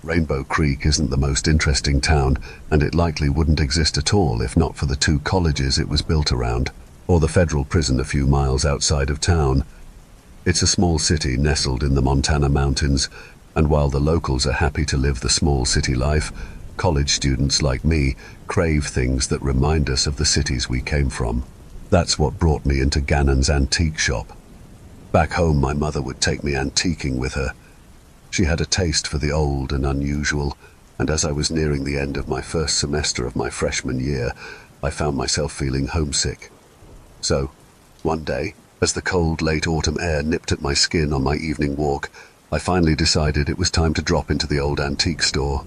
Rainbow Creek isn't the most interesting town, and it likely wouldn't exist at all if not for the two colleges it was built around, or the federal prison a few miles outside of town. It's a small city nestled in the Montana mountains, and while the locals are happy to live the small city life, college students like me crave things that remind us of the cities we came from. That's what brought me into Gannon's antique shop. Back home, my mother would take me antiquing with her. She had a taste for the old and unusual, and as I was nearing the end of my first semester of my freshman year, I found myself feeling homesick. So, one day, as the cold late autumn air nipped at my skin on my evening walk, I finally decided it was time to drop into the old antique store.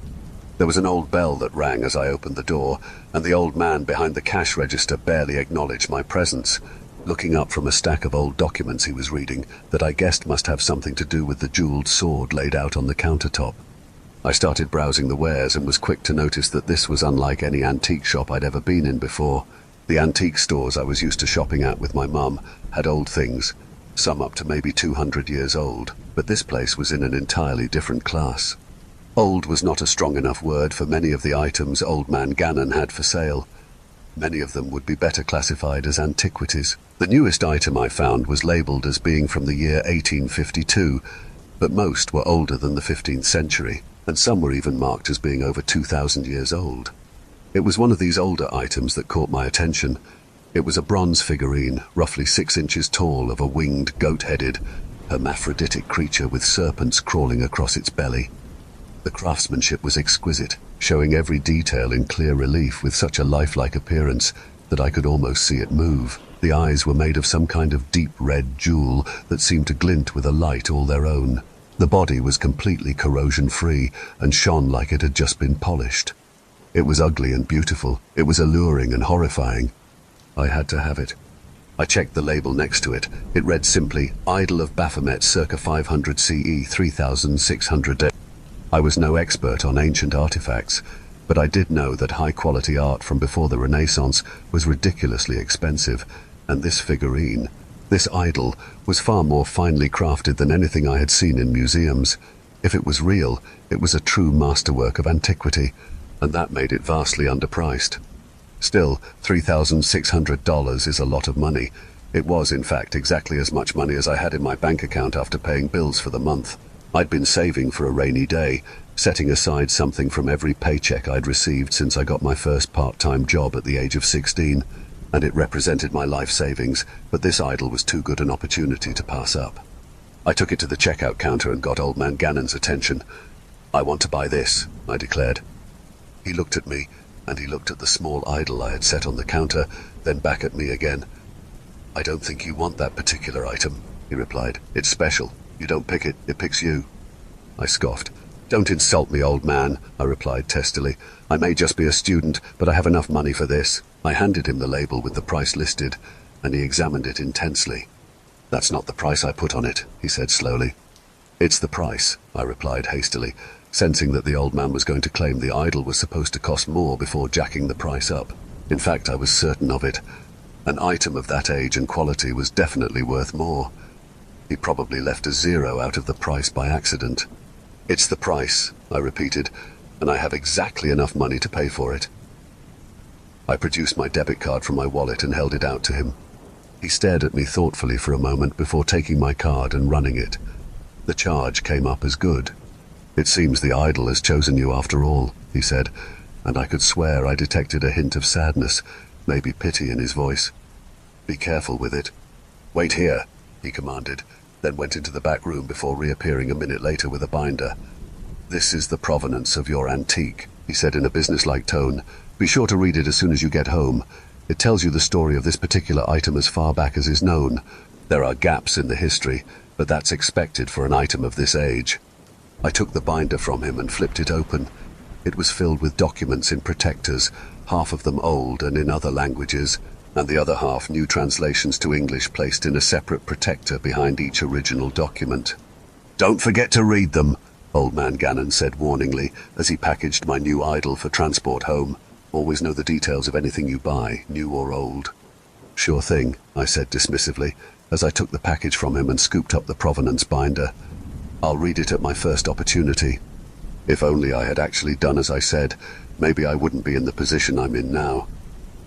There was an old bell that rang as I opened the door, and the old man behind the cash register barely acknowledged my presence, looking up from a stack of old documents he was reading that I guessed must have something to do with the jeweled sword laid out on the countertop. I started browsing the wares and was quick to notice that this was unlike any antique shop I'd ever been in before. The antique stores I was used to shopping at with my mum had old things, some up to maybe 200 years old, but this place was in an entirely different class. Old was not a strong enough word for many of the items Old Man Gannon had for sale. Many of them would be better classified as antiquities. The newest item I found was labelled as being from the year 1852, but most were older than the 15th century, and some were even marked as being over 2,000 years old. It was one of these older items that caught my attention. It was a bronze figurine, roughly 6 inches tall, of a winged, goat-headed, hermaphroditic creature with serpents crawling across its belly. The craftsmanship was exquisite, showing every detail in clear relief with such a lifelike appearance that I could almost see it move. The eyes were made of some kind of deep red jewel that seemed to glint with a light all their own. The body was completely corrosion-free and shone like it had just been polished. It was ugly and beautiful. It was alluring and horrifying. I had to have it. I checked the label next to it. It read simply, Idol of Baphomet circa 500 CE 3600. I was no expert on ancient artifacts, but I did know that high-quality art from before the Renaissance was ridiculously expensive, and this figurine, this idol, was far more finely crafted than anything I had seen in museums. If it was real, it was a true masterwork of antiquity, and that made it vastly underpriced. Still, $3,600 is a lot of money. It was, in fact, exactly as much money as I had in my bank account after paying bills for the month. I'd been saving for a rainy day, setting aside something from every paycheck I'd received since I got my first part-time job at the age of 16, and it represented my life savings, but this idol was too good an opportunity to pass up. I took it to the checkout counter and got Old Man Gannon's attention. "I want to buy this," I declared. He looked at me, and he looked at the small idol I had set on the counter, then back at me again. "I don't think you want that particular item," he replied. "It's special. You don't pick it, it picks you." I scoffed. "Don't insult me, old man," I replied testily. "I may just be a student, but I have enough money for this." I handed him the label with the price listed, and he examined it intensely. "That's not the price I put on it," he said slowly. "It's the price," I replied hastily, sensing that the old man was going to claim the idol was supposed to cost more before jacking the price up. In fact, I was certain of it. An item of that age and quality was definitely worth more. He probably left a zero out of the price by accident. "It's the price," I repeated, "and I have exactly enough money to pay for it." I produced my debit card from my wallet and held it out to him. He stared at me thoughtfully for a moment before taking my card and running it. The charge came up as good. "It seems the idol has chosen you after all," he said, and I could swear I detected a hint of sadness, maybe pity in his voice. "Be careful with it." "Wait here," he commanded, then went into the back room before reappearing a minute later with a binder. "This is the provenance of your antique," he said in a businesslike tone. "Be sure to read it as soon as you get home. It tells you the story of this particular item as far back as is known. There are gaps in the history, but that's expected for an item of this age." I took the binder from him and flipped it open. It was filled with documents in protectors, half of them old and in other languages, and the other half new translations to English placed in a separate protector behind each original document. "Don't forget to read them," Old Man Gannon said warningly as he packaged my new idol for transport home. "Always know the details of anything you buy, new or old." "Sure thing," I said dismissively, as I took the package from him and scooped up the provenance binder. "I'll read it at my first opportunity." If only I had actually done as I said, maybe I wouldn't be in the position I'm in now.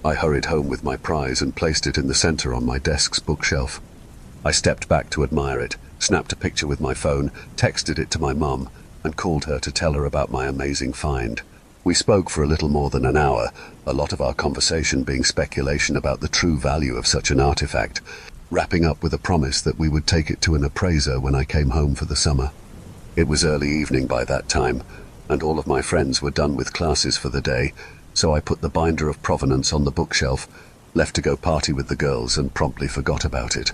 I hurried home with my prize and placed it in the center on my desk's bookshelf. I stepped back to admire it, snapped a picture with my phone, texted it to my mum, and called her to tell her about my amazing find. We spoke for a little more than an hour, a lot of our conversation being speculation about the true value of such an artifact, wrapping up with a promise that we would take it to an appraiser when I came home for the summer. It was early evening by that time, and all of my friends were done with classes for the day, so I put the binder of provenance on the bookshelf, left to go party with the girls, and promptly forgot about it.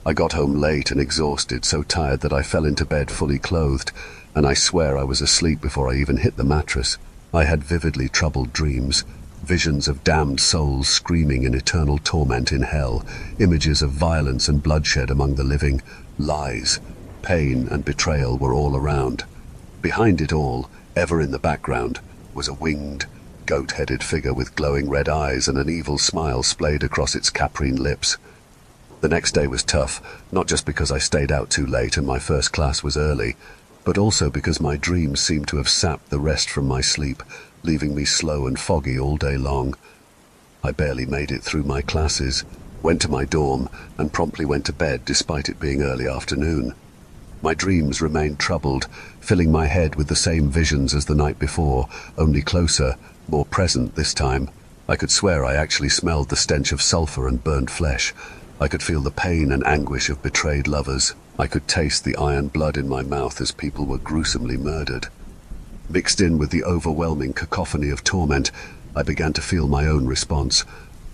I got home late and exhausted, so tired that I fell into bed fully clothed, and I swear I was asleep before I even hit the mattress. I had vividly troubled dreams, visions of damned souls screaming in eternal torment in hell, images of violence and bloodshed among the living, lies, pain and betrayal were all around. Behind it all, ever in the background, was a winged, goat-headed figure with glowing red eyes and an evil smile splayed across its caprine lips. The next day was tough, not just because I stayed out too late and my first class was early, but also because my dreams seemed to have sapped the rest from my sleep, leaving me slow and foggy all day long. I barely made it through my classes, went to my dorm, and promptly went to bed despite it being early afternoon. My dreams remained troubled, filling my head with the same visions as the night before, only closer, more present this time. I could swear I actually smelled the stench of sulfur and burnt flesh. I could feel the pain and anguish of betrayed lovers. I could taste the iron blood in my mouth as people were gruesomely murdered. Mixed in with the overwhelming cacophony of torment, I began to feel my own response.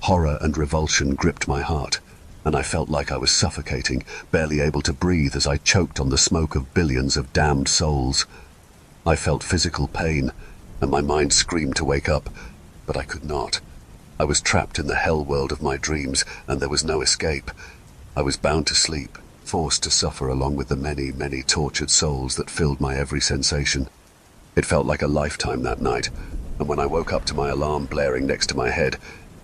Horror and revulsion gripped my heart, and I felt like I was suffocating, barely able to breathe as I choked on the smoke of billions of damned souls. I felt physical pain, and my mind screamed to wake up, but I could not. I was trapped in the hell world of my dreams, and there was no escape. I was bound to sleep, forced to suffer along with the many, many tortured souls that filled my every sensation. It felt like a lifetime that night, and when I woke up to my alarm blaring next to my head,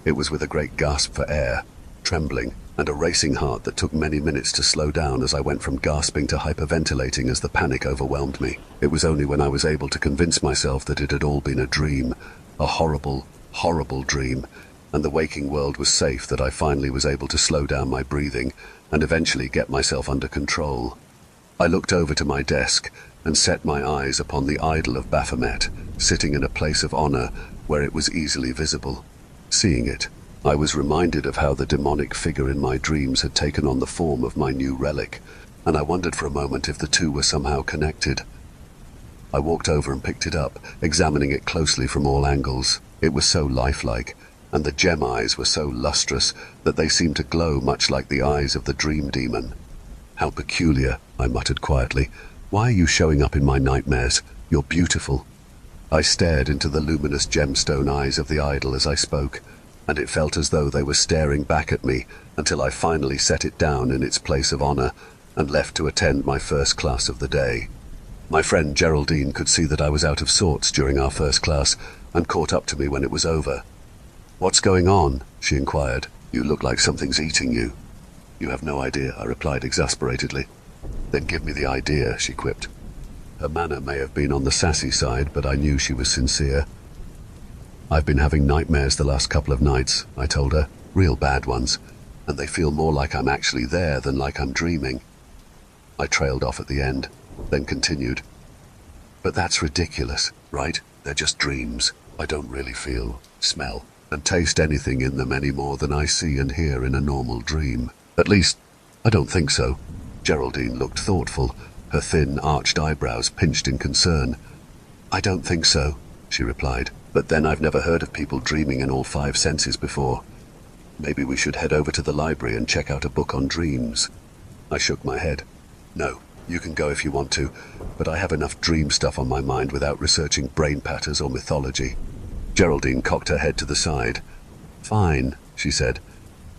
it was with a great gasp for air, trembling, and a racing heart that took many minutes to slow down as I went from gasping to hyperventilating as the panic overwhelmed me. It was only when I was able to convince myself that it had all been a dream, a horrible, horrible dream, and the waking world was safe that I finally was able to slow down my breathing and eventually get myself under control. I looked over to my desk and set my eyes upon the idol of Baphomet, sitting in a place of honor where it was easily visible. Seeing it, I was reminded of how the demonic figure in my dreams had taken on the form of my new relic, and I wondered for a moment if the two were somehow connected. I walked over and picked it up, examining it closely from all angles. It was so lifelike, and the gem eyes were so lustrous that they seemed to glow much like the eyes of the dream demon. "How peculiar," I muttered quietly. "Why are you showing up in my nightmares? You're beautiful." I stared into the luminous gemstone eyes of the idol as I spoke, and it felt as though they were staring back at me until I finally set it down in its place of honor and left to attend my first class of the day. My friend Geraldine could see that I was out of sorts during our first class and caught up to me when it was over. "What's going on?" she inquired. "You look like something's eating you." "You have no idea," I replied exasperatedly. "Then give me the idea," she quipped. Her manner may have been on the sassy side, but I knew she was sincere. "I've been having nightmares the last couple of nights," I told her. "Real bad ones, and they feel more like I'm actually there than like I'm dreaming." I trailed off at the end, then continued. "But that's ridiculous, right? They're just dreams. I don't really feel, smell, and taste anything in them any more than I see and hear in a normal dream. At least, I don't think so." Geraldine looked thoughtful, her thin, arched eyebrows pinched in concern. "I don't think so," she replied. "But then I've never heard of people dreaming in all 5 senses before. Maybe we should head over to the library and check out a book on dreams." I shook my head. "No, you can go if you want to, but I have enough dream stuff on my mind without researching brain patterns or mythology." Geraldine cocked her head to the side. "Fine," she said.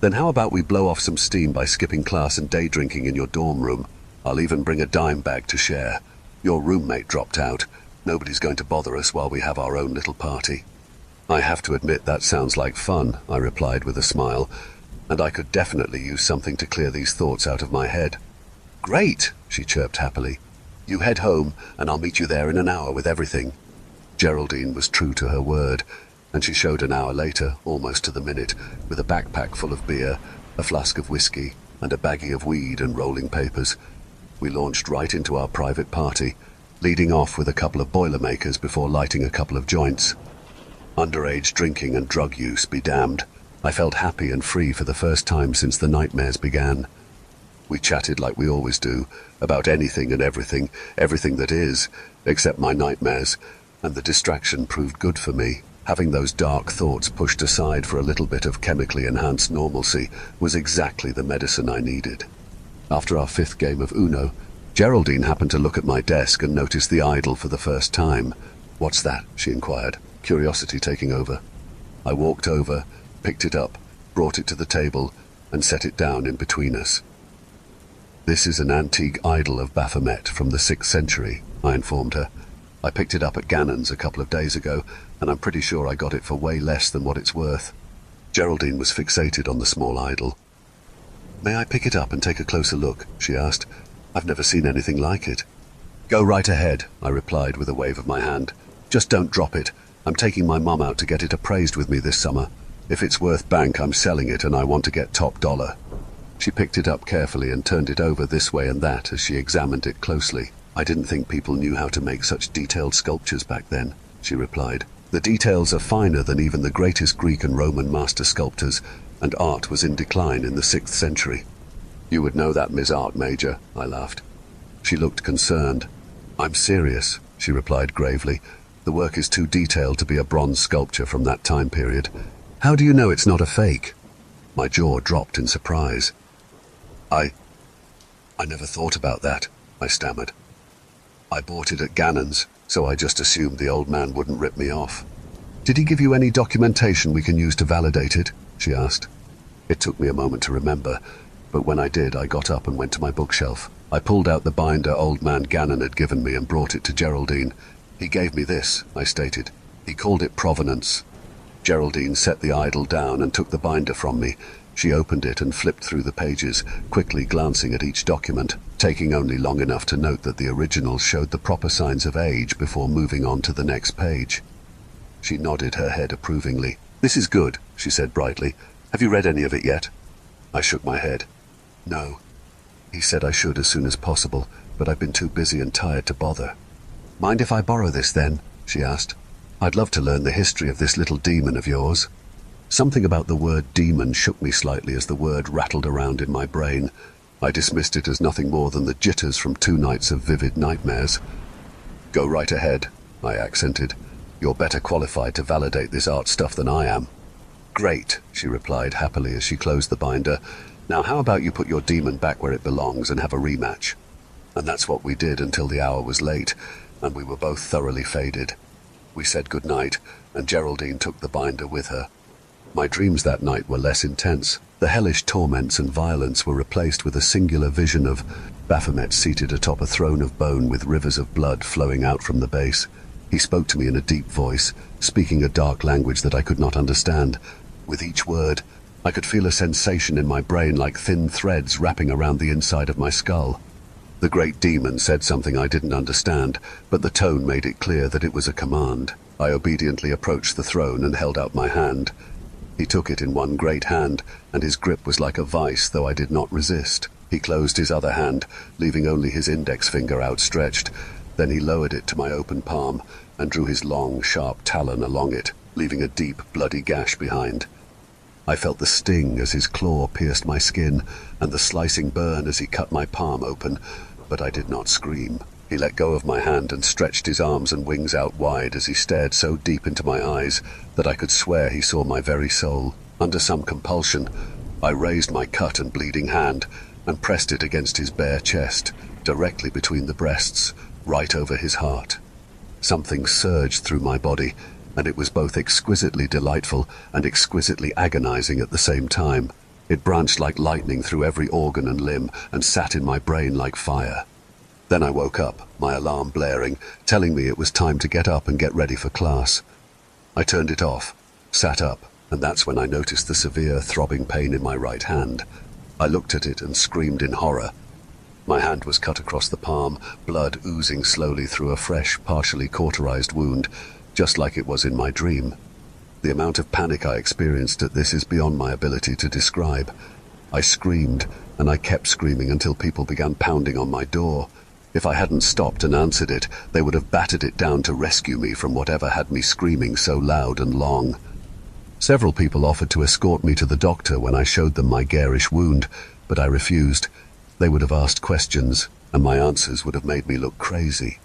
"Then how about we blow off some steam by skipping class and day drinking in your dorm room? I'll even bring a dime bag to share. Your roommate dropped out. Nobody's going to bother us while we have our own little party." "I have to admit that sounds like fun," I replied with a smile, "and I could definitely use something to clear these thoughts out of my head." "Great," she chirped happily. You head home, and I'll meet you there in an hour with everything." Geraldine was true to her word, and she showed an hour later, almost to the minute, with a backpack full of beer, a flask of whiskey, and a baggie of weed and rolling papers. We launched right into our private party, leading off with a couple of Boilermakers before lighting a couple of joints. Underage drinking and drug use be damned. I felt happy and free for the first time since the nightmares began. We chatted like we always do, about anything and everything, everything that is, except my nightmares, and the distraction proved good for me. Having those dark thoughts pushed aside for a little bit of chemically enhanced normalcy was exactly the medicine I needed. After our 5th game of Uno, Geraldine happened to look at my desk and noticed the idol for the first time. "What's that?" she inquired, curiosity taking over. I walked over, picked it up, brought it to the table, and set it down in between us. "This is an antique idol of Baphomet from the 6th century, I informed her. "I picked it up at Gannon's a couple of days ago, and I'm pretty sure I got it for way less than what it's worth." Geraldine was fixated on the small idol. "May I pick it up and take a closer look?" she asked. "I've never seen anything like it." "Go right ahead," I replied with a wave of my hand. "Just don't drop it. I'm taking my mum out to get it appraised with me this summer. If it's worth bank, I'm selling it, and I want to get top dollar." She picked it up carefully and turned it over this way and that as she examined it closely. "I didn't think people knew how to make such detailed sculptures back then," she replied. "The details are finer than even the greatest Greek and Roman master sculptors, and art was in decline in the 6th century. "You would know that, Ms. Art Major," I laughed. She looked concerned. "I'm serious," she replied gravely. "The work is too detailed to be a bronze sculpture from that time period." "How do you know it's not a fake?" My jaw dropped in surprise. I never thought about that," I stammered. "I bought it at Gannon's, so I just assumed the old man wouldn't rip me off." "Did he give you any documentation we can use to validate it?" she asked. It took me a moment to remember, but when I did, I got up and went to my bookshelf. I pulled out the binder old man Gannon had given me and brought it to Geraldine. "He gave me this," I stated. "He called it Provenance." Geraldine set the idol down and took the binder from me. She opened it and flipped through the pages, quickly glancing at each document, taking only long enough to note that the original showed the proper signs of age before moving on to the next page. She nodded her head approvingly. "This is good," she said brightly. "Have you read any of it yet?" I shook my head. "No. He said I should as soon as possible, but I've been too busy and tired to bother." "Mind if I borrow this then?" she asked. "I'd love to learn the history of this little demon of yours." Something about the word demon shook me slightly as the word rattled around in my brain. I dismissed it as nothing more than the jitters from 2 nights of vivid nightmares. "Go right ahead," I accented. "You're better qualified to validate this art stuff than I am." "Great," she replied happily as she closed the binder. "Now how about you put your demon back where it belongs and have a rematch?" And that's what we did until the hour was late, and we were both thoroughly faded. We said goodnight, and Geraldine took the binder with her. My dreams that night were less intense. The hellish torments and violence were replaced with a singular vision of Baphomet seated atop a throne of bone with rivers of blood flowing out from the base. He spoke to me in a deep voice, speaking a dark language that I could not understand. With each word, I could feel a sensation in my brain like thin threads wrapping around the inside of my skull. The great demon said something I didn't understand, but the tone made it clear that it was a command. I obediently approached the throne and held out my hand. He took it in one great hand, and his grip was like a vice, though I did not resist. He closed his other hand, leaving only his index finger outstretched. Then he lowered it to my open palm and drew his long, sharp talon along it, leaving a deep, bloody gash behind. I felt the sting as his claw pierced my skin, and the slicing burn as he cut my palm open, but I did not scream. He let go of my hand and stretched his arms and wings out wide as he stared so deep into my eyes that I could swear he saw my very soul. Under some compulsion, I raised my cut and bleeding hand and pressed it against his bare chest, directly between the breasts, right over his heart. Something surged through my body, and it was both exquisitely delightful and exquisitely agonizing at the same time. It branched like lightning through every organ and limb and sat in my brain like fire. Then I woke up, my alarm blaring, telling me it was time to get up and get ready for class. I turned it off, sat up, and that's when I noticed the severe throbbing pain in my right hand. I looked at it and screamed in horror. My hand was cut across the palm, blood oozing slowly through a fresh, partially cauterized wound, just like it was in my dream. The amount of panic I experienced at this is beyond my ability to describe. I screamed, and I kept screaming until people began pounding on my door. If I hadn't stopped and answered it, they would have battered it down to rescue me from whatever had me screaming so loud and long. Several people offered to escort me to the doctor when I showed them my garish wound, but I refused. They would have asked questions, and my answers would have made me look crazy.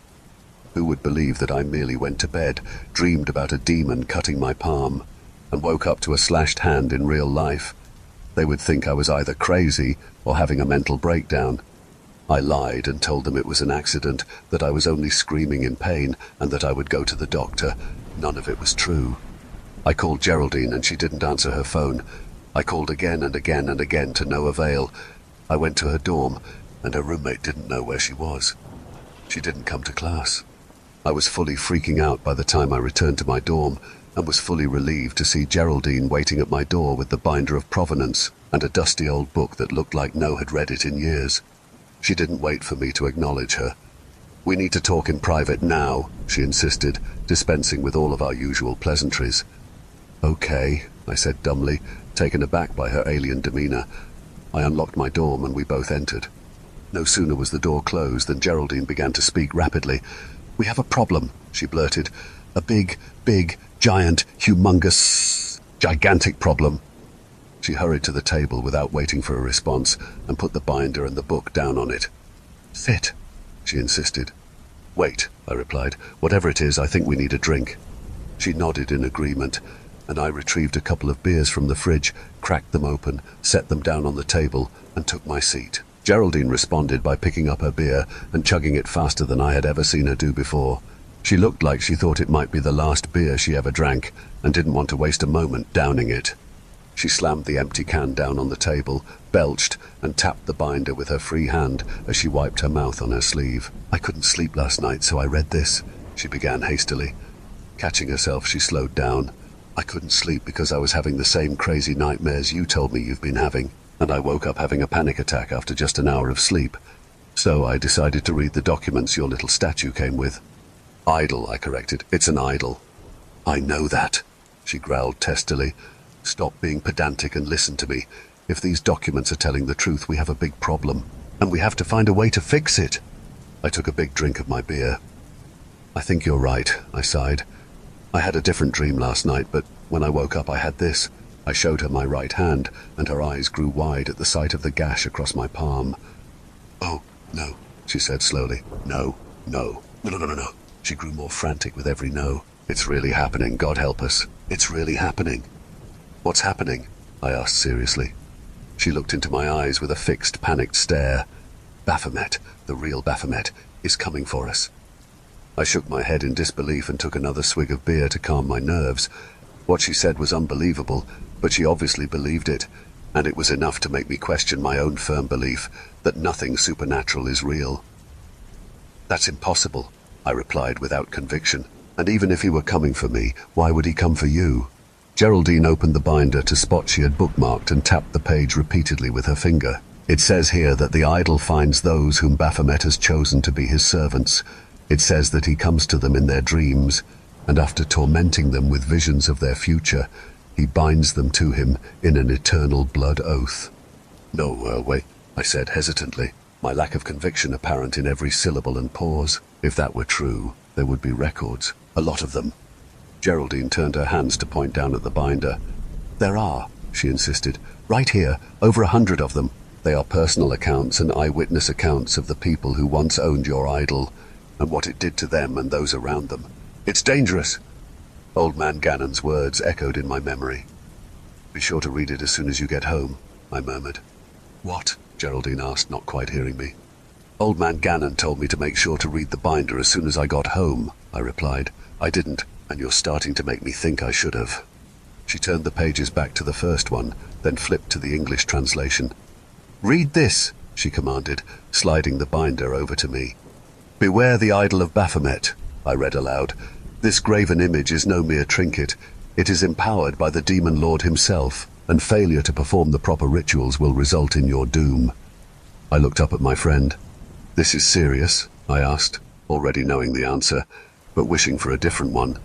Who would believe that I merely went to bed, dreamed about a demon cutting my palm, and woke up to a slashed hand in real life? They would think I was either crazy or having a mental breakdown. I lied and told them it was an accident, that I was only screaming in pain, and that I would go to the doctor. None of it was true. I called Geraldine and she didn't answer her phone. I called again and again and again to no avail. I went to her dorm, and her roommate didn't know where she was. She didn't come to class. I was fully freaking out by the time I returned to my dorm, and was fully relieved to see Geraldine waiting at my door with the binder of Provenance and a dusty old book that looked like no had read it in years. She didn't wait for me to acknowledge her. "We need to talk in private now," she insisted, dispensing with all of our usual pleasantries. "Okay," I said dumbly, taken aback by her alien demeanor. I unlocked my dorm and we both entered. No sooner was the door closed than Geraldine began to speak rapidly. "We have a problem," she blurted. "A big, giant, humongous, gigantic problem." She hurried to the table without waiting for a response and put the binder and the book down on it. "Sit," she insisted. "Wait," I replied. "Whatever it is, I think we need a drink." She nodded in agreement, and I retrieved a couple of beers from the fridge, cracked them open, set them down on the table, and took my seat. Geraldine responded by picking up her beer and chugging it faster than I had ever seen her do before. She looked like she thought it might be the last beer she ever drank and didn't want to waste a moment downing it. She slammed the empty can down on the table, belched, and tapped the binder with her free hand as she wiped her mouth on her sleeve. "I couldn't sleep last night, so I read this," she began hastily. Catching herself, she slowed down. "I couldn't sleep because I was having the same crazy nightmares you told me you've been having, and I woke up having a panic attack after just an hour of sleep. So I decided to read the documents your little statue came with." "Idol," I corrected. "It's an idol." "I know that," she growled testily. "Stop being pedantic and listen to me. If these documents are telling the truth, we have a big problem, and we have to find a way to fix it." I took a big drink of my beer. "I think you're right," I sighed. "I had a different dream last night, but when I woke up I had this." I showed her my right hand, and her eyes grew wide at the sight of the gash across my palm. "Oh, no," she said slowly. "No, no, no, no, no, no." She grew more frantic with every no. "It's really happening, God help us. It's really happening." "What's happening?" I asked seriously. She looked into my eyes with a fixed, panicked stare. "Baphomet, the real Baphomet, is coming for us." I shook my head in disbelief and took another swig of beer to calm my nerves. What she said was unbelievable, but she obviously believed it, and it was enough to make me question my own firm belief that nothing supernatural is real. "That's impossible," I replied without conviction. "And even if he were coming for me, why would he come for you?" Geraldine opened the binder to spot she had bookmarked and tapped the page repeatedly with her finger. "It says here that the idol finds those whom Baphomet has chosen to be his servants. It says that he comes to them in their dreams, and after tormenting them with visions of their future, he binds them to him in an eternal blood oath." "No, wait," I said hesitantly, my lack of conviction apparent in every syllable and pause. "If that were true, there would be records, a lot of them." Geraldine turned her hands to point down at the binder. "There are," she insisted. "Right here, over 100 of them. They are personal accounts and eyewitness accounts of the people who once owned your idol, and what it did to them and those around them. It's dangerous." Old Man Gannon's words echoed in my memory. "Be sure to read it as soon as you get home," I murmured. "What?" Geraldine asked, not quite hearing me. "Old Man Gannon told me to make sure to read the binder as soon as I got home," I replied. "I didn't, and you're starting to make me think I should have." She turned the pages back to the first one, then flipped to the English translation. "Read this," she commanded, sliding the binder over to me. "Beware the idol of Baphomet," I read aloud. "This graven image is no mere trinket. It is empowered by the demon lord himself, and failure to perform the proper rituals will result in your doom." I looked up at my friend. This is serious? I asked, already knowing the answer, but wishing for a different one.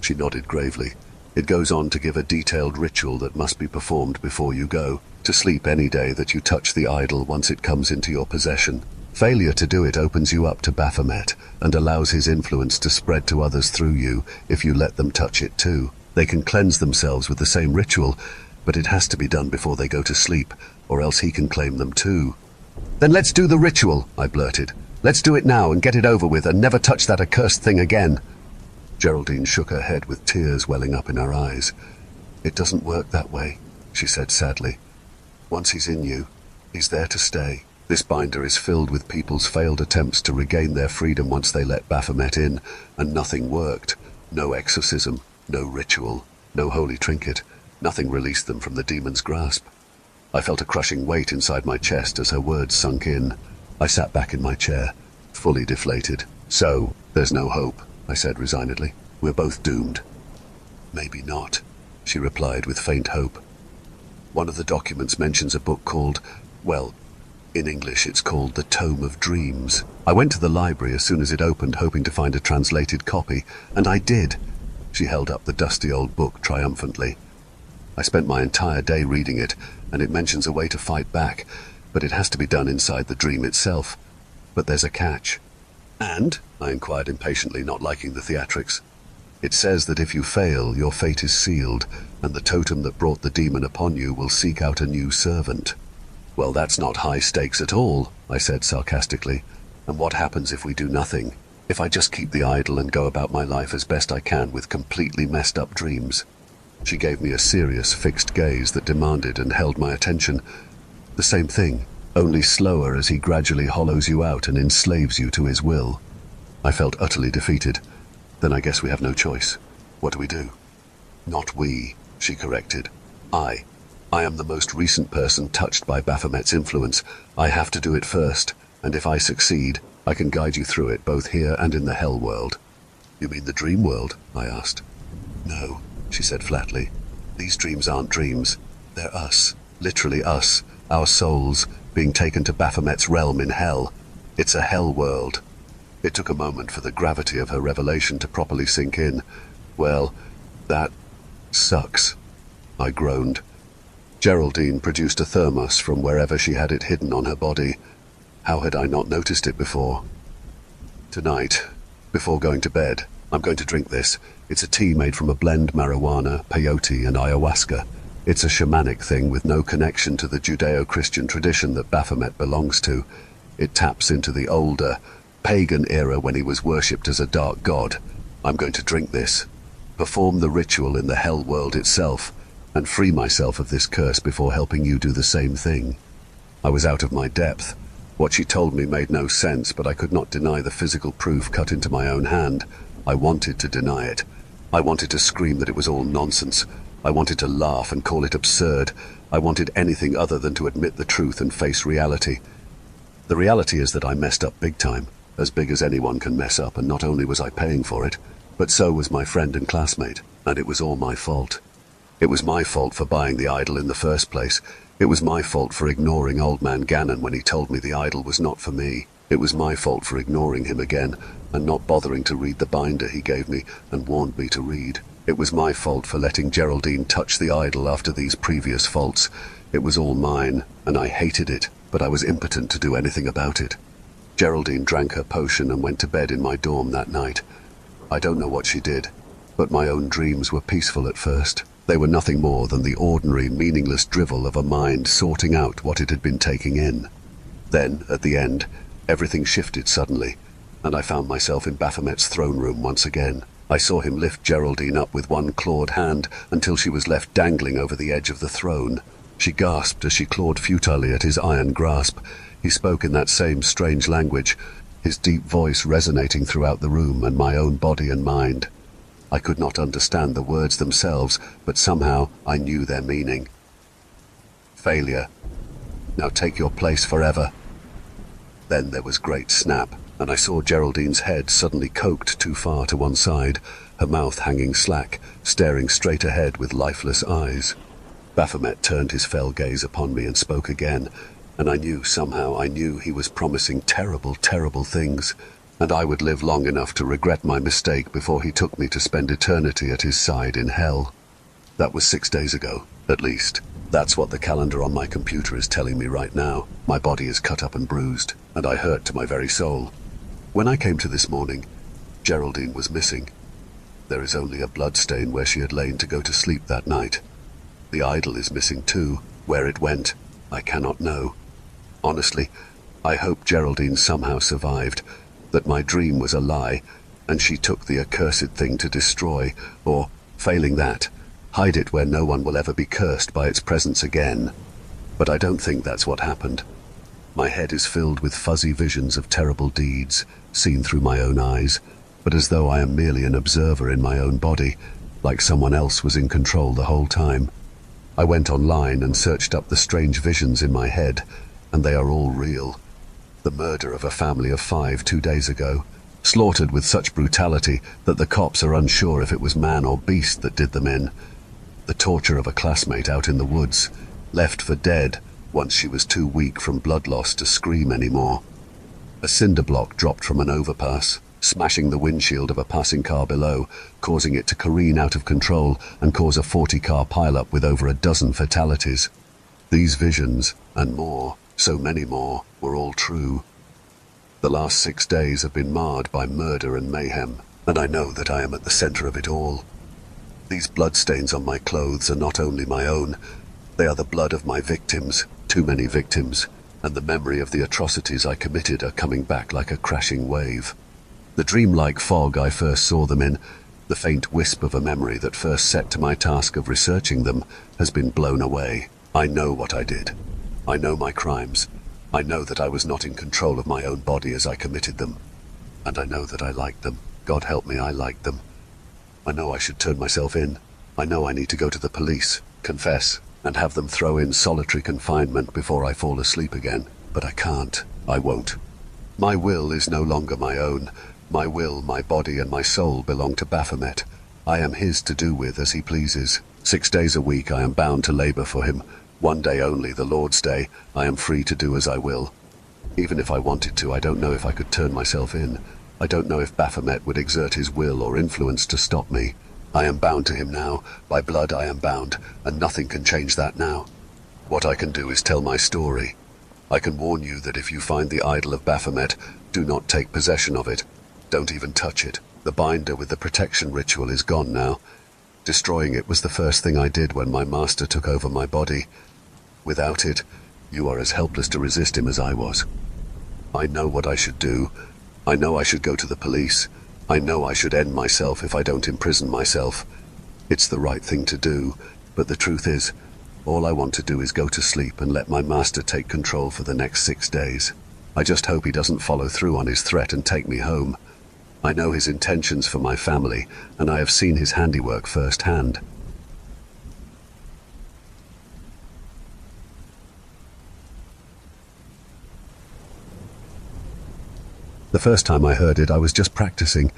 She nodded gravely. It goes on to give a detailed ritual that must be performed before you go to sleep any day that you touch the idol once it comes into your possession. Failure to do it opens you up to Baphomet and allows his influence to spread to others through you if you let them touch it too. They can cleanse themselves with the same ritual, but it has to be done before they go to sleep, or else he can claim them too. Then let's do the ritual, I blurted. Let's do it now and get it over with and never touch that accursed thing again. Geraldine shook her head with tears welling up in her eyes. It doesn't work that way, she said sadly. Once he's in you, he's there to stay. This binder is filled with people's failed attempts to regain their freedom once they let Baphomet in, and nothing worked. No exorcism, no ritual, no holy trinket. Nothing released them from the demon's grasp. I felt a crushing weight inside my chest as her words sunk in. I sat back in my chair, fully deflated. So, there's no hope, I said resignedly. We're both doomed. Maybe not, she replied with faint hope. One of the documents mentions a book called, well, in English it's called The Tome of Dreams. I went to the library as soon as it opened, hoping to find a translated copy, and I did. She held up the dusty old book triumphantly. I spent my entire day reading it, and it mentions a way to fight back, but it has to be done inside the dream itself. But there's a catch. And? I inquired impatiently, not liking the theatrics. It says that if you fail, your fate is sealed, and the totem that brought the demon upon you will seek out a new servant. Well, that's not high stakes at all, I said sarcastically. And what happens if we do nothing? If I just keep the idol and go about my life as best I can with completely messed up dreams? She gave me a serious, fixed gaze that demanded and held my attention. The same thing, only slower as he gradually hollows you out and enslaves you to his will. I felt utterly defeated. Then I guess we have no choice. What do we do? Not we, she corrected. I am the most recent person touched by Baphomet's influence. I have to do it first, and if I succeed, I can guide you through it both here and in the hell world. You mean the dream world? I asked. No, she said flatly. These dreams aren't dreams. They're us, literally us, our souls, being taken to Baphomet's realm in hell. It's a hell world. It took a moment for the gravity of her revelation to properly sink in. Well, that sucks, I groaned. Geraldine produced a thermos from wherever she had it hidden on her body. How had I not noticed it before? Tonight, before going to bed, I'm going to drink this. It's a tea made from a blend marijuana, peyote, and ayahuasca. It's a shamanic thing with no connection to the Judeo-Christian tradition that Baphomet belongs to. It taps into the older, pagan era when he was worshipped as a dark god. I'm going to drink this, perform the ritual in the hell world itself, and free myself of this curse before helping you do the same thing. I was out of my depth. What she told me made no sense, but I could not deny the physical proof cut into my own hand. I wanted to deny it. I wanted to scream that it was all nonsense. I wanted to laugh and call it absurd. I wanted anything other than to admit the truth and face reality. The reality is that I messed up big time, as big as anyone can mess up, and not only was I paying for it, but so was my friend and classmate, and it was all my fault. It was my fault for buying the idol in the first place. It was my fault for ignoring old man Gannon when he told me the idol was not for me. It was my fault for ignoring him again and not bothering to read the binder he gave me and warned me to read. It was my fault for letting Geraldine touch the idol after these previous faults. It was all mine, and I hated it, but I was impotent to do anything about it. Geraldine drank her potion and went to bed in my dorm that night. I don't know what she did, but my own dreams were peaceful at first. They were nothing more than the ordinary, meaningless drivel of a mind sorting out what it had been taking in. Then, at the end, everything shifted suddenly, and I found myself in Baphomet's throne room once again. I saw him lift Geraldine up with one clawed hand until she was left dangling over the edge of the throne. She gasped as she clawed futilely at his iron grasp. He spoke in that same strange language, his deep voice resonating throughout the room and my own body and mind. I could not understand the words themselves, but somehow I knew their meaning. Failure. Now take your place forever. Then there was great snap, and I saw Geraldine's head suddenly coked too far to one side, her mouth hanging slack, staring straight ahead with lifeless eyes. Baphomet turned his fell gaze upon me and spoke again. And I knew somehow, he was promising terrible, terrible things, and I would live long enough to regret my mistake before he took me to spend eternity at his side in hell. That was 6 days ago, at least. That's what the calendar on my computer is telling me right now. My body is cut up and bruised, and I hurt to my very soul. When I came to this morning, Geraldine was missing. There is only a blood stain where she had lain to go to sleep that night. The idol is missing too. Where it went, I cannot know. Honestly, I hope Geraldine somehow survived, that my dream was a lie, and she took the accursed thing to destroy, or, failing that, hide it where no one will ever be cursed by its presence again. But I don't think that's what happened. My head is filled with fuzzy visions of terrible deeds, seen through my own eyes, but as though I am merely an observer in my own body, like someone else was in control the whole time. I went online and searched up the strange visions in my head, and they are all real. The murder of a family of 5 2 days ago, slaughtered with such brutality that the cops are unsure if it was man or beast that did them in. The torture of a classmate out in the woods, left for dead once she was too weak from blood loss to scream anymore. A cinder block dropped from an overpass, smashing the windshield of a passing car below, causing it to careen out of control and cause a 40-car pileup with over a dozen fatalities. These visions, and more, so many more, were all true. The last 6 days have been marred by murder and mayhem, and I know that I am at the center of it all. These bloodstains on my clothes are not only my own, they are the blood of my victims, too many victims, and the memory of the atrocities I committed are coming back like a crashing wave. The dreamlike fog I first saw them in, the faint wisp of a memory that first set to my task of researching them, has been blown away. I know what I did. I know my crimes. I know that I was not in control of my own body as I committed them. And I know that I liked them. God help me, I liked them. I know I should turn myself in. I know I need to go to the police, confess, and have them throw in solitary confinement before I fall asleep again. But I can't. I won't. My will is no longer my own. My will, my body, and my soul belong to Baphomet. I am his to do with as he pleases. 6 days a week I am bound to labor for him. 1 day only, the Lord's Day, I am free to do as I will. Even if I wanted to, I don't know if I could turn myself in. I don't know if Baphomet would exert his will or influence to stop me. I am bound to him now. By blood I am bound, and nothing can change that now. What I can do is tell my story. I can warn you that if you find the idol of Baphomet, do not take possession of it. Don't even touch it. The binder with the protection ritual is gone now. Destroying it was the first thing I did when my master took over my body. Without it, you are as helpless to resist him as I was. I know what I should do. I know I should go to the police. I know I should end myself if I don't imprison myself. It's the right thing to do, but the truth is, all I want to do is go to sleep and let my master take control for the next 6 days. I just hope he doesn't follow through on his threat and take me home. I know his intentions for my family, and I have seen his handiwork firsthand. The first time I heard it, I was just practicing,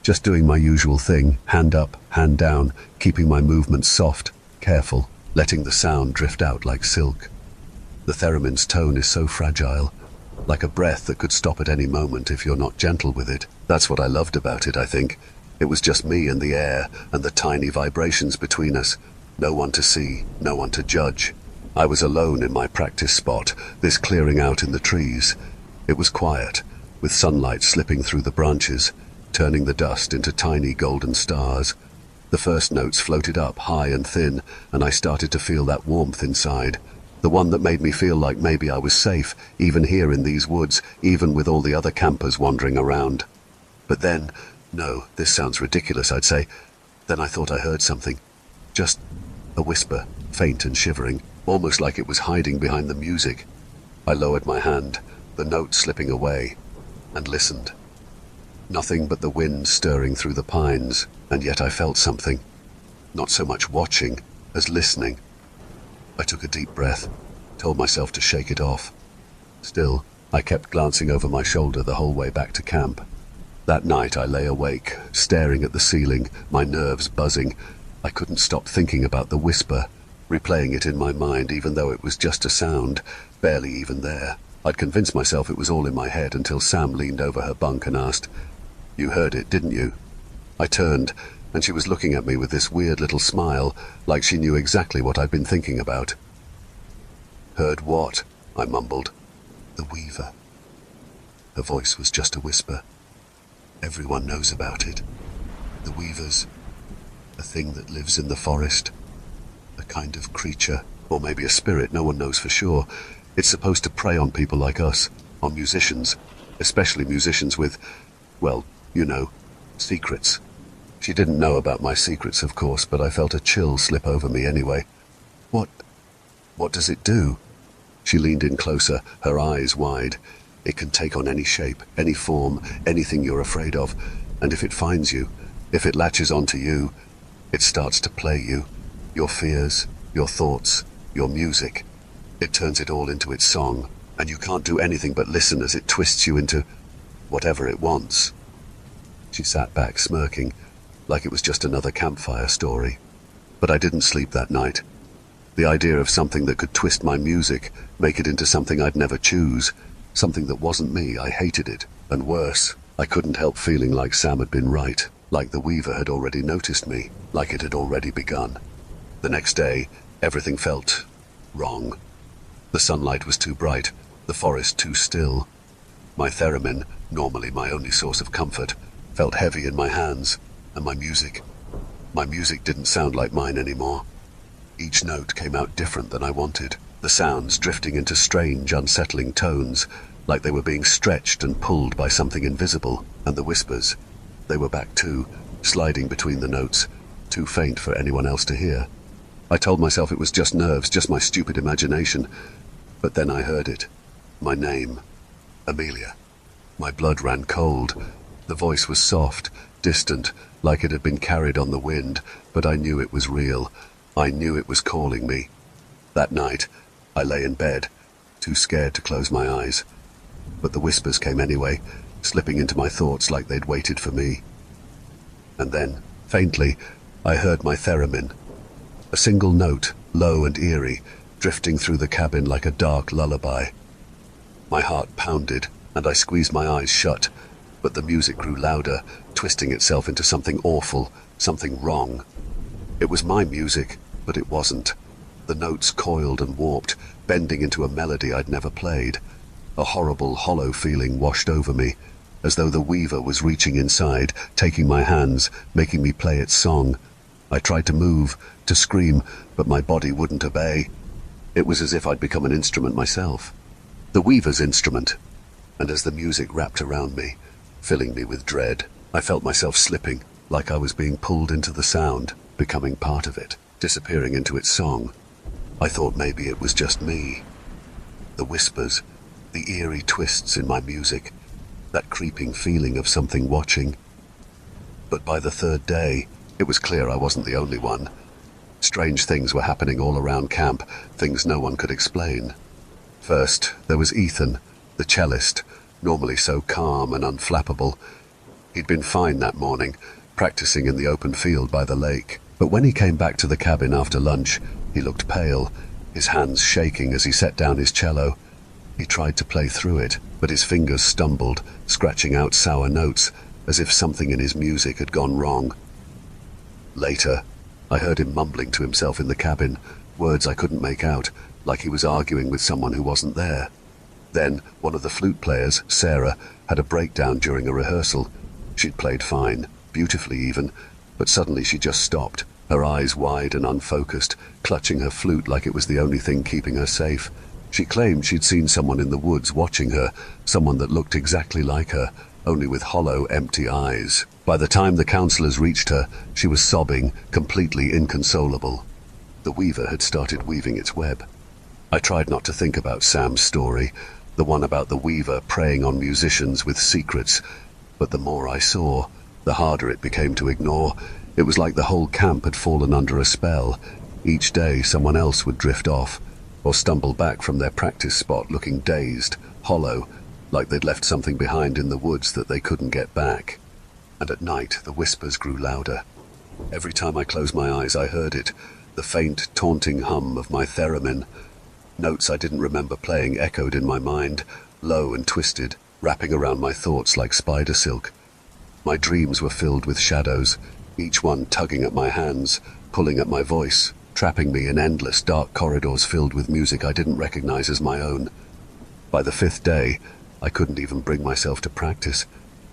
just doing my usual thing, hand up, hand down, keeping my movements soft, careful, letting the sound drift out like silk. The theremin's tone is so fragile, like a breath that could stop at any moment if you're not gentle with it. That's what I loved about it, I think. It was just me and the air, and the tiny vibrations between us. No one to see, no one to judge. I was alone in my practice spot, this clearing out in the trees. It was quiet, with sunlight slipping through the branches, turning the dust into tiny golden stars. The first notes floated up high and thin, and I started to feel that warmth inside, the one that made me feel like maybe I was safe, even here in these woods, even with all the other campers wandering around. But then, no, this sounds ridiculous, I'd say. Then I thought I heard something. Just a whisper, faint and shivering, almost like it was hiding behind the music. I lowered my hand, the note slipping away, and listened. Nothing but the wind stirring through the pines, and yet I felt something. Not so much watching as listening. I took a deep breath, told myself to shake it off. Still, I kept glancing over my shoulder the whole way back to camp. That night I lay awake, staring at the ceiling, my nerves buzzing. I couldn't stop thinking about the whisper, replaying it in my mind even though it was just a sound, barely even there. I'd convinced myself it was all in my head until Sam leaned over her bunk and asked, "You heard it, didn't you?" I turned, and she was looking at me with this weird little smile, like she knew exactly what I'd been thinking about. "Heard what?" I mumbled. "The Weaver." Her voice was just a whisper. "Everyone knows about it. The Weaver's a thing that lives in the forest. A kind of creature, or maybe a spirit, no one knows for sure. It's supposed to prey on people like us, on musicians, especially musicians with, well, you know, secrets." She didn't know about my secrets, of course, but I felt a chill slip over me anyway. What does it do?" She leaned in closer, her eyes wide. "It can take on any shape, any form, anything you're afraid of. And if it finds you, if it latches onto you, it starts to play you. Your fears, your thoughts, your music. It turns it all into its song, and you can't do anything but listen as it twists you into whatever it wants." She sat back, smirking, like it was just another campfire story. But I didn't sleep that night. The idea of something that could twist my music, make it into something I'd never choose, something that wasn't me, I hated it. And worse, I couldn't help feeling like Sam had been right, like the Weaver had already noticed me, like it had already begun. The next day, everything felt wrong. The sunlight was too bright, the forest too still. My theremin, normally my only source of comfort, felt heavy in my hands, and my music didn't sound like mine anymore. Each note came out different than I wanted, the sounds drifting into strange, unsettling tones, like they were being stretched and pulled by something invisible. And the whispers, they were back too, sliding between the notes, too faint for anyone else to hear. I told myself it was just nerves, just my stupid imagination. But then I heard it. My name. Amelia. My blood ran cold. The voice was soft, distant, like it had been carried on the wind, but I knew it was real. I knew it was calling me. That night, I lay in bed, too scared to close my eyes. But the whispers came anyway, slipping into my thoughts like they'd waited for me. And then, faintly, I heard my theremin. A single note, low and eerie, drifting through the cabin like a dark lullaby. My heart pounded, and I squeezed my eyes shut, but the music grew louder, twisting itself into something awful, something wrong. It was my music, but it wasn't. The notes coiled and warped, bending into a melody I'd never played. A horrible, hollow feeling washed over me, as though the Weaver was reaching inside, taking my hands, making me play its song. I tried to move, to scream, but my body wouldn't obey. It was as if I'd become an instrument myself. The Weaver's instrument. And as the music wrapped around me, filling me with dread, I felt myself slipping, like I was being pulled into the sound, becoming part of it, disappearing into its song. I thought maybe it was just me. The whispers, the eerie twists in my music, that creeping feeling of something watching. But by the third day, it was clear I wasn't the only one. Strange things were happening all around camp, things no one could explain. First, there was Ethan, the cellist, normally so calm and unflappable. He'd been fine that morning, practicing in the open field by the lake. But when he came back to the cabin after lunch, he looked pale, his hands shaking as he set down his cello. He tried to play through it, but his fingers stumbled, scratching out sour notes, as if something in his music had gone wrong. Later, I heard him mumbling to himself in the cabin, words I couldn't make out, like he was arguing with someone who wasn't there. Then, one of the flute players, Sarah, had a breakdown during a rehearsal. She'd played fine, beautifully even, but suddenly she just stopped, her eyes wide and unfocused, clutching her flute like it was the only thing keeping her safe. She claimed she'd seen someone in the woods watching her, someone that looked exactly like her, only with hollow, empty eyes. By the time the counselors reached her, she was sobbing, completely inconsolable. The Weaver had started weaving its web. I tried not to think about Sam's story, the one about the Weaver preying on musicians with secrets, but the more I saw, the harder it became to ignore. It was like the whole camp had fallen under a spell. Each day someone else would drift off, or stumble back from their practice spot looking dazed, hollow, like they'd left something behind in the woods that they couldn't get back. And at night the whispers grew louder. Every time I closed my eyes I heard it, The faint, taunting hum of my theremin. Notes I didn't remember playing echoed in my mind, low and twisted, wrapping around my thoughts like spider silk. My dreams were filled with shadows, each one tugging at my hands, pulling at my voice, trapping me in endless dark corridors filled with music I didn't recognize as my own. By the 5th day, I couldn't even bring myself to practice.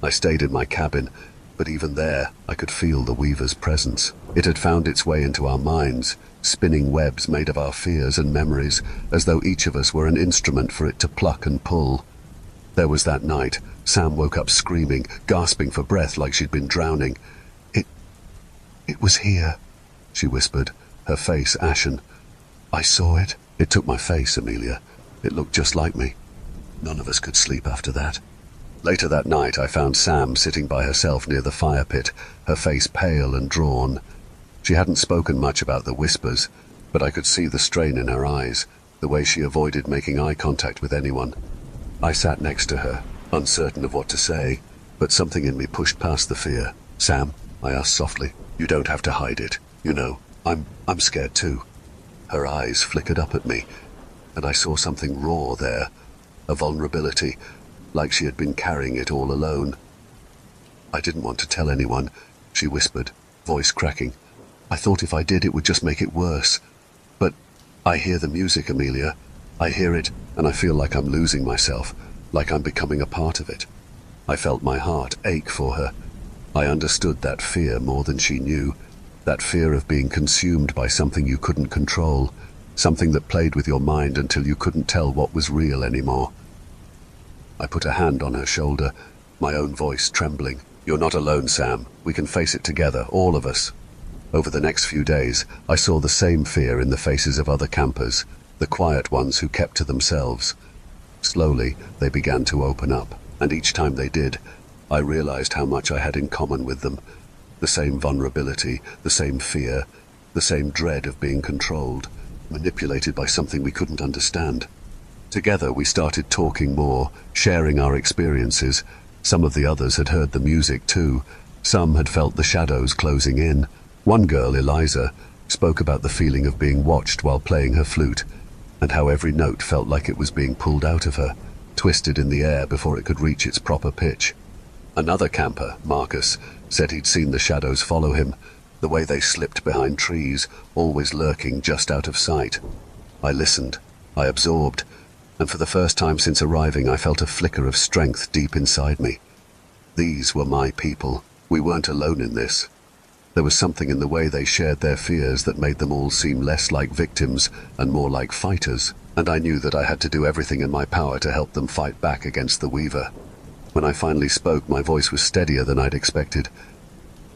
I stayed in my cabin, but even there, I could feel the Weaver's presence. It had found its way into our minds, spinning webs made of our fears and memories, as though each of us were an instrument for it to pluck and pull. There was that night. Sam woke up screaming, gasping for breath like she'd been drowning. It was here, she whispered, her face ashen. I saw it. It took my face, Amelia. It looked just like me. None of us could sleep after that. Later that night, I found Sam sitting by herself near the fire pit, her face pale and drawn. She hadn't spoken much about the whispers, but I could see the strain in her eyes, the way she avoided making eye contact with anyone. I sat next to her, uncertain of what to say, but something in me pushed past the fear. Sam, I asked softly, you don't have to hide it. You know, I'm scared too. Her eyes flickered up at me, and I saw something raw there, a vulnerability, like she had been carrying it all alone. I didn't want to tell anyone, she whispered, voice cracking. I thought if I did, it would just make it worse. But I hear the music, Amelia. I hear it, and I feel like I'm losing myself, like I'm becoming a part of it. I felt my heart ache for her. I understood that fear more than she knew, that fear of being consumed by something you couldn't control, something that played with your mind until you couldn't tell what was real anymore. I put a hand on her shoulder, my own voice trembling. You're not alone, Sam. We can face it together, all of us. Over the next few days, I saw the same fear in the faces of other campers, the quiet ones who kept to themselves. Slowly, they began to open up, and each time they did, I realized how much I had in common with them. The same vulnerability, the same fear, the same dread of being controlled, manipulated by something we couldn't understand. Together we started talking more, sharing our experiences. Some of the others had heard the music too. Some had felt the shadows closing in. One girl, Eliza, spoke about the feeling of being watched while playing her flute, and how every note felt like it was being pulled out of her, twisted in the air before it could reach its proper pitch. Another camper, Marcus, said he'd seen the shadows follow him, the way they slipped behind trees, always lurking just out of sight. I listened. I absorbed. And for the first time since arriving, I felt a flicker of strength deep inside me. These were my people. We weren't alone in this. There was something in the way they shared their fears that made them all seem less like victims and more like fighters, and I knew that I had to do everything in my power to help them fight back against the Weaver. When I finally spoke, my voice was steadier than I'd expected.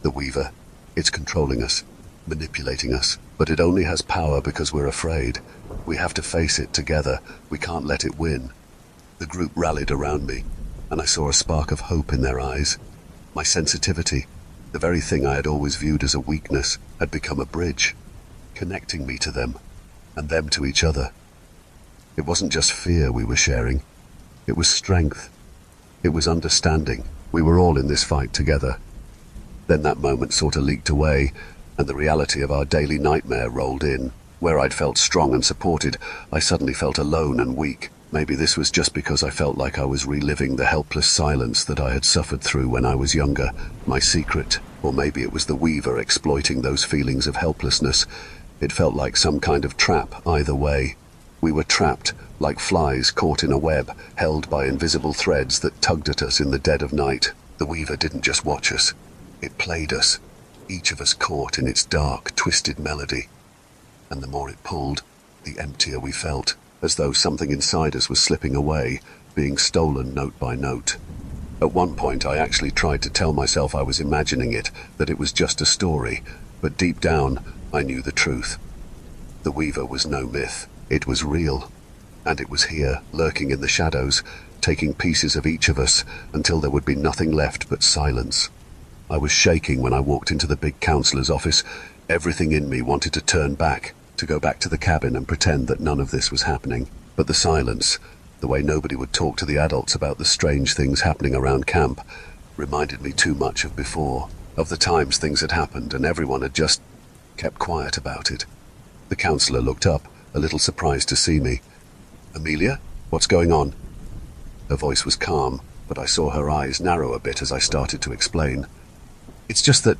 The Weaver, it's controlling us, manipulating us, but it only has power because we're afraid. We have to face it together. We can't let it win. The group rallied around me, and I saw a spark of hope in their eyes. My sensitivity, the very thing I had always viewed as a weakness, had become a bridge, connecting me to them, and them to each other. It wasn't just fear we were sharing. It was strength. It was understanding. We were all in this fight together. Then that moment sort of leaked away, and the reality of our daily nightmare rolled in. Where I'd felt strong and supported, I suddenly felt alone and weak. Maybe this was just because I felt like I was reliving the helpless silence that I had suffered through when I was younger, my secret. Or maybe it was the Weaver exploiting those feelings of helplessness. It felt like some kind of trap either way. We were trapped, like flies caught in a web, held by invisible threads that tugged at us in the dead of night. The Weaver didn't just watch us. It played us, each of us caught in its dark, twisted melody. And the more it pulled, the emptier we felt, as though something inside us was slipping away, being stolen note by note. At one point, I actually tried to tell myself I was imagining it, that it was just a story, but deep down, I knew the truth. The Weaver was no myth. It was real. And it was here, lurking in the shadows, taking pieces of each of us until there would be nothing left but silence. I was shaking when I walked into the big counselor's office. Everything in me wanted to turn back, to go back to the cabin and pretend that none of this was happening. But the silence, the way nobody would talk to the adults about the strange things happening around camp, reminded me too much of before, of the times things had happened and everyone had just kept quiet about it. The counsellor looked up, a little surprised to see me. "Amelia? What's going on?" Her voice was calm, but I saw her eyes narrow a bit as I started to explain. "It's just that—"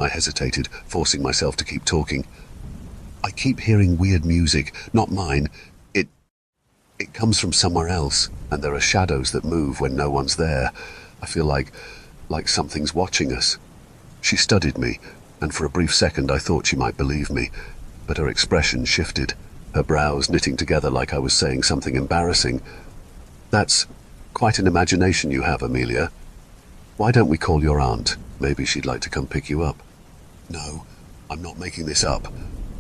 I hesitated, forcing myself to keep talking. "I keep hearing weird music, not mine. It comes from somewhere else, and there are shadows that move when no one's there. I feel like something's watching us." She studied me, and for a brief second I thought she might believe me, but her expression shifted, her brows knitting together like I was saying something embarrassing. "That's quite an imagination you have, Amelia. Why don't we call your aunt? Maybe she'd like to come pick you up." "No, I'm not making this up."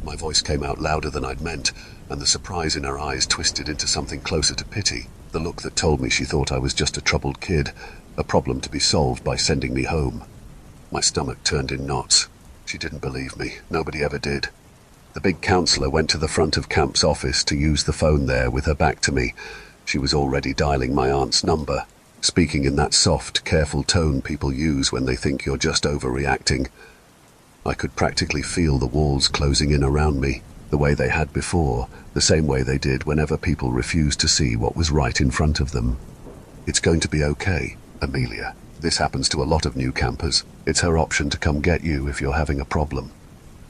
My voice came out louder than I'd meant, and the surprise in her eyes twisted into something closer to pity, the look that told me she thought I was just a troubled kid, a problem to be solved by sending me home. My stomach turned in knots. She didn't believe me. Nobody ever did. The big counsellor went to the front of Camp's office to use the phone there with her back to me. She was already dialing my aunt's number, speaking in that soft, careful tone people use when they think you're just overreacting. I could practically feel the walls closing in around me, the way they had before, the same way they did whenever people refused to see what was right in front of them. "It's going to be okay, Amelia. This happens to a lot of new campers. It's her option to come get you if you're having a problem."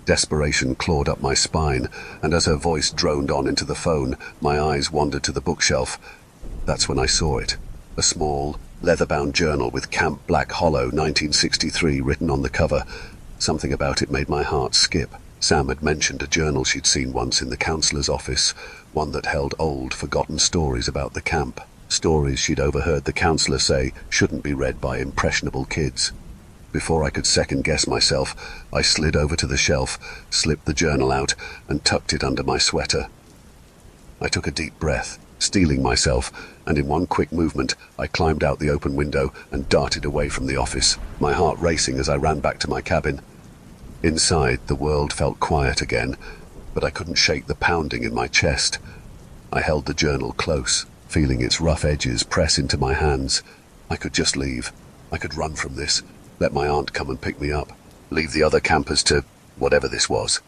Desperation clawed up my spine, and as her voice droned on into the phone, my eyes wandered to the bookshelf. That's when I saw it. A small, leather-bound journal with Camp Black Hollow 1963 written on the cover. Something about it made my heart skip. Sam had mentioned a journal she'd seen once in the counsellor's office, one that held old, forgotten stories about the camp. Stories she'd overheard the counsellor say shouldn't be read by impressionable kids. Before I could second-guess myself, I slid over to the shelf, slipped the journal out, and tucked it under my sweater. I took a deep breath, steeling myself, and in one quick movement, I climbed out the open window and darted away from the office, my heart racing as I ran back to my cabin. Inside, the world felt quiet again, but I couldn't shake the pounding in my chest. I held the journal close, feeling its rough edges press into my hands. I could just leave. I could run from this, let my aunt come and pick me up, leave the other campers to whatever this was.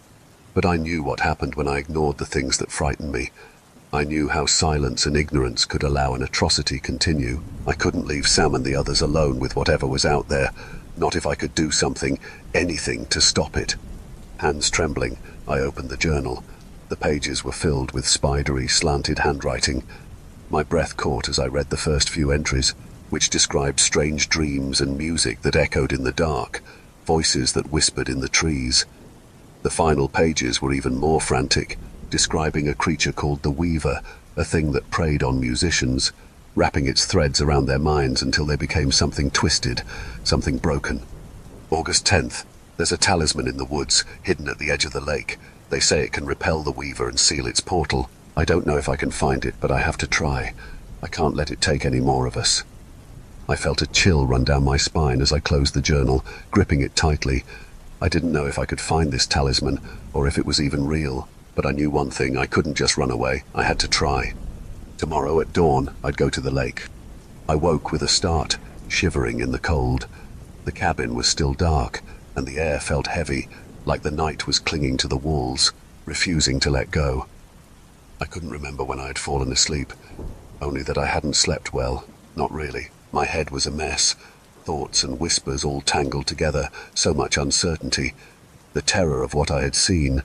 But I knew what happened when I ignored the things that frightened me. I knew how silence and ignorance could allow an atrocity continue. I couldn't leave Sam and the others alone with whatever was out there, not if I could do something, anything to stop it. Hands trembling, I opened the journal. The pages were filled with spidery, slanted handwriting. My breath caught as I read the first few entries, which described strange dreams and music that echoed in the dark, voices that whispered in the trees. The final pages were even more frantic, describing a creature called the Weaver, a thing that preyed on musicians, wrapping its threads around their minds until they became something twisted, something broken. August 10th. There's a talisman in the woods, hidden at the edge of the lake. They say it can repel the Weaver and seal its portal. I don't know if I can find it, but I have to try. I can't let it take any more of us. I felt a chill run down my spine as I closed the journal, gripping it tightly. I didn't know if I could find this talisman, or if it was even real, but I knew one thing: I couldn't just run away. I had to try. Tomorrow at dawn, I'd go to the lake. I woke with a start, shivering in the cold. The cabin was still dark, and the air felt heavy, like the night was clinging to the walls, refusing to let go. I couldn't remember when I had fallen asleep, only that I hadn't slept well. Not really. My head was a mess. Thoughts and whispers all tangled together, so much uncertainty. The terror of what I had seen,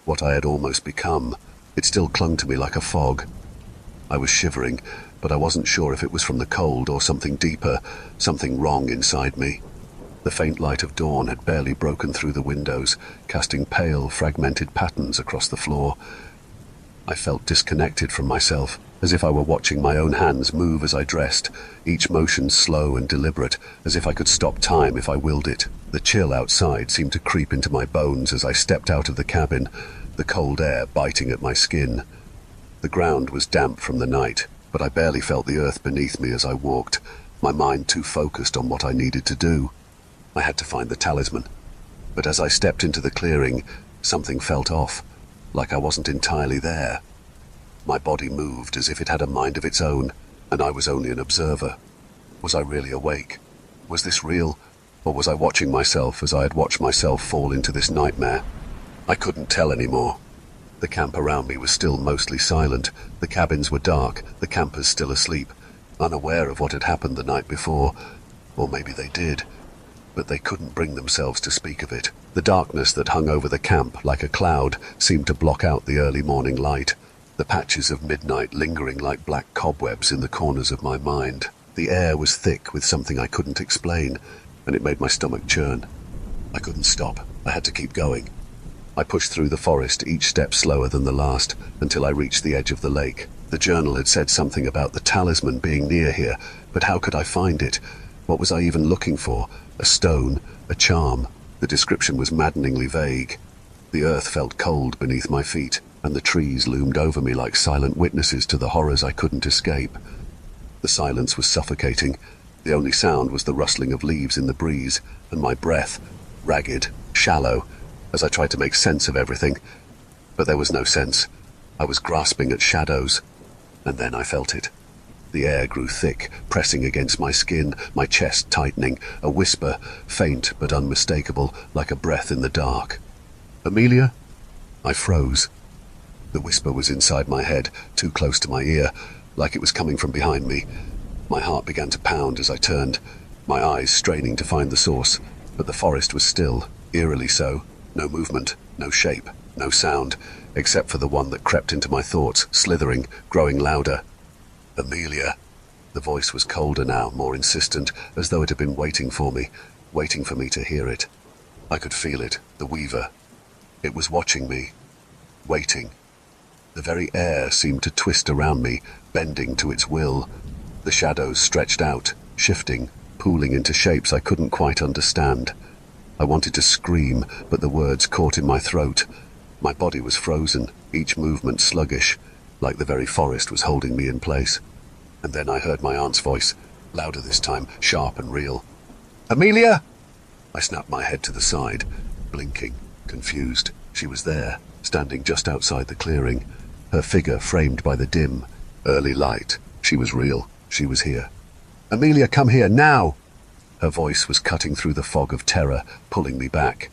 what I had almost become, it still clung to me like a fog. I was shivering, but I wasn't sure if it was from the cold or something deeper, something wrong inside me. The faint light of dawn had barely broken through the windows, casting pale, fragmented patterns across the floor. I felt disconnected from myself, as if I were watching my own hands move as I dressed, each motion slow and deliberate, as if I could stop time if I willed it. The chill outside seemed to creep into my bones as I stepped out of the cabin, the cold air biting at my skin. The ground was damp from the night, but I barely felt the earth beneath me as I walked, my mind too focused on what I needed to do. I had to find the talisman. But as I stepped into the clearing, something felt off, like I wasn't entirely there. My body moved as if it had a mind of its own, and I was only an observer. Was I really awake? Was this real? Or was I watching myself as I had watched myself fall into this nightmare? I couldn't tell anymore. The camp around me was still mostly silent. The cabins were dark, the campers still asleep, unaware of what had happened the night before. Or maybe they did, but they couldn't bring themselves to speak of it. The darkness that hung over the camp like a cloud seemed to block out the early morning light, the patches of midnight lingering like black cobwebs in the corners of my mind. The air was thick with something I couldn't explain, and it made my stomach churn. I couldn't stop. I had to keep going. I pushed through the forest, each step slower than the last, until I reached the edge of the lake. The journal had said something about the talisman being near here, but how could I find it? What was I even looking for? A stone? A charm? The description was maddeningly vague. The earth felt cold beneath my feet, and the trees loomed over me like silent witnesses to the horrors I couldn't escape. The silence was suffocating. The only sound was the rustling of leaves in the breeze, and my breath, ragged, shallow, as I tried to make sense of everything. But there was no sense. I was grasping at shadows, and then I felt it. The air grew thick, pressing against my skin, my chest tightening, a whisper, faint but unmistakable, like a breath in the dark. "Amelia?" I froze. The whisper was inside my head, too close to my ear, like it was coming from behind me. My heart began to pound as I turned, my eyes straining to find the source, but the forest was still, eerily so. No movement, no shape, no sound, except for the one that crept into my thoughts, slithering, growing louder. "Amelia." The voice was colder now, more insistent, as though it had been waiting for me to hear it. I could feel it, the weaver. It was watching me, waiting. The very air seemed to twist around me, bending to its will. The shadows stretched out, shifting, pooling into shapes I couldn't quite understand. I wanted to scream, but the words caught in my throat. My body was frozen, each movement sluggish, like the very forest was holding me in place. And then I heard my aunt's voice, louder this time, sharp and real. "Amelia!" I snapped my head to the side, blinking, confused. She was there, standing just outside the clearing, her figure framed by the dim, early light. She was real. She was here. "Amelia, come here, now!" Her voice was cutting through the fog of terror, pulling me back.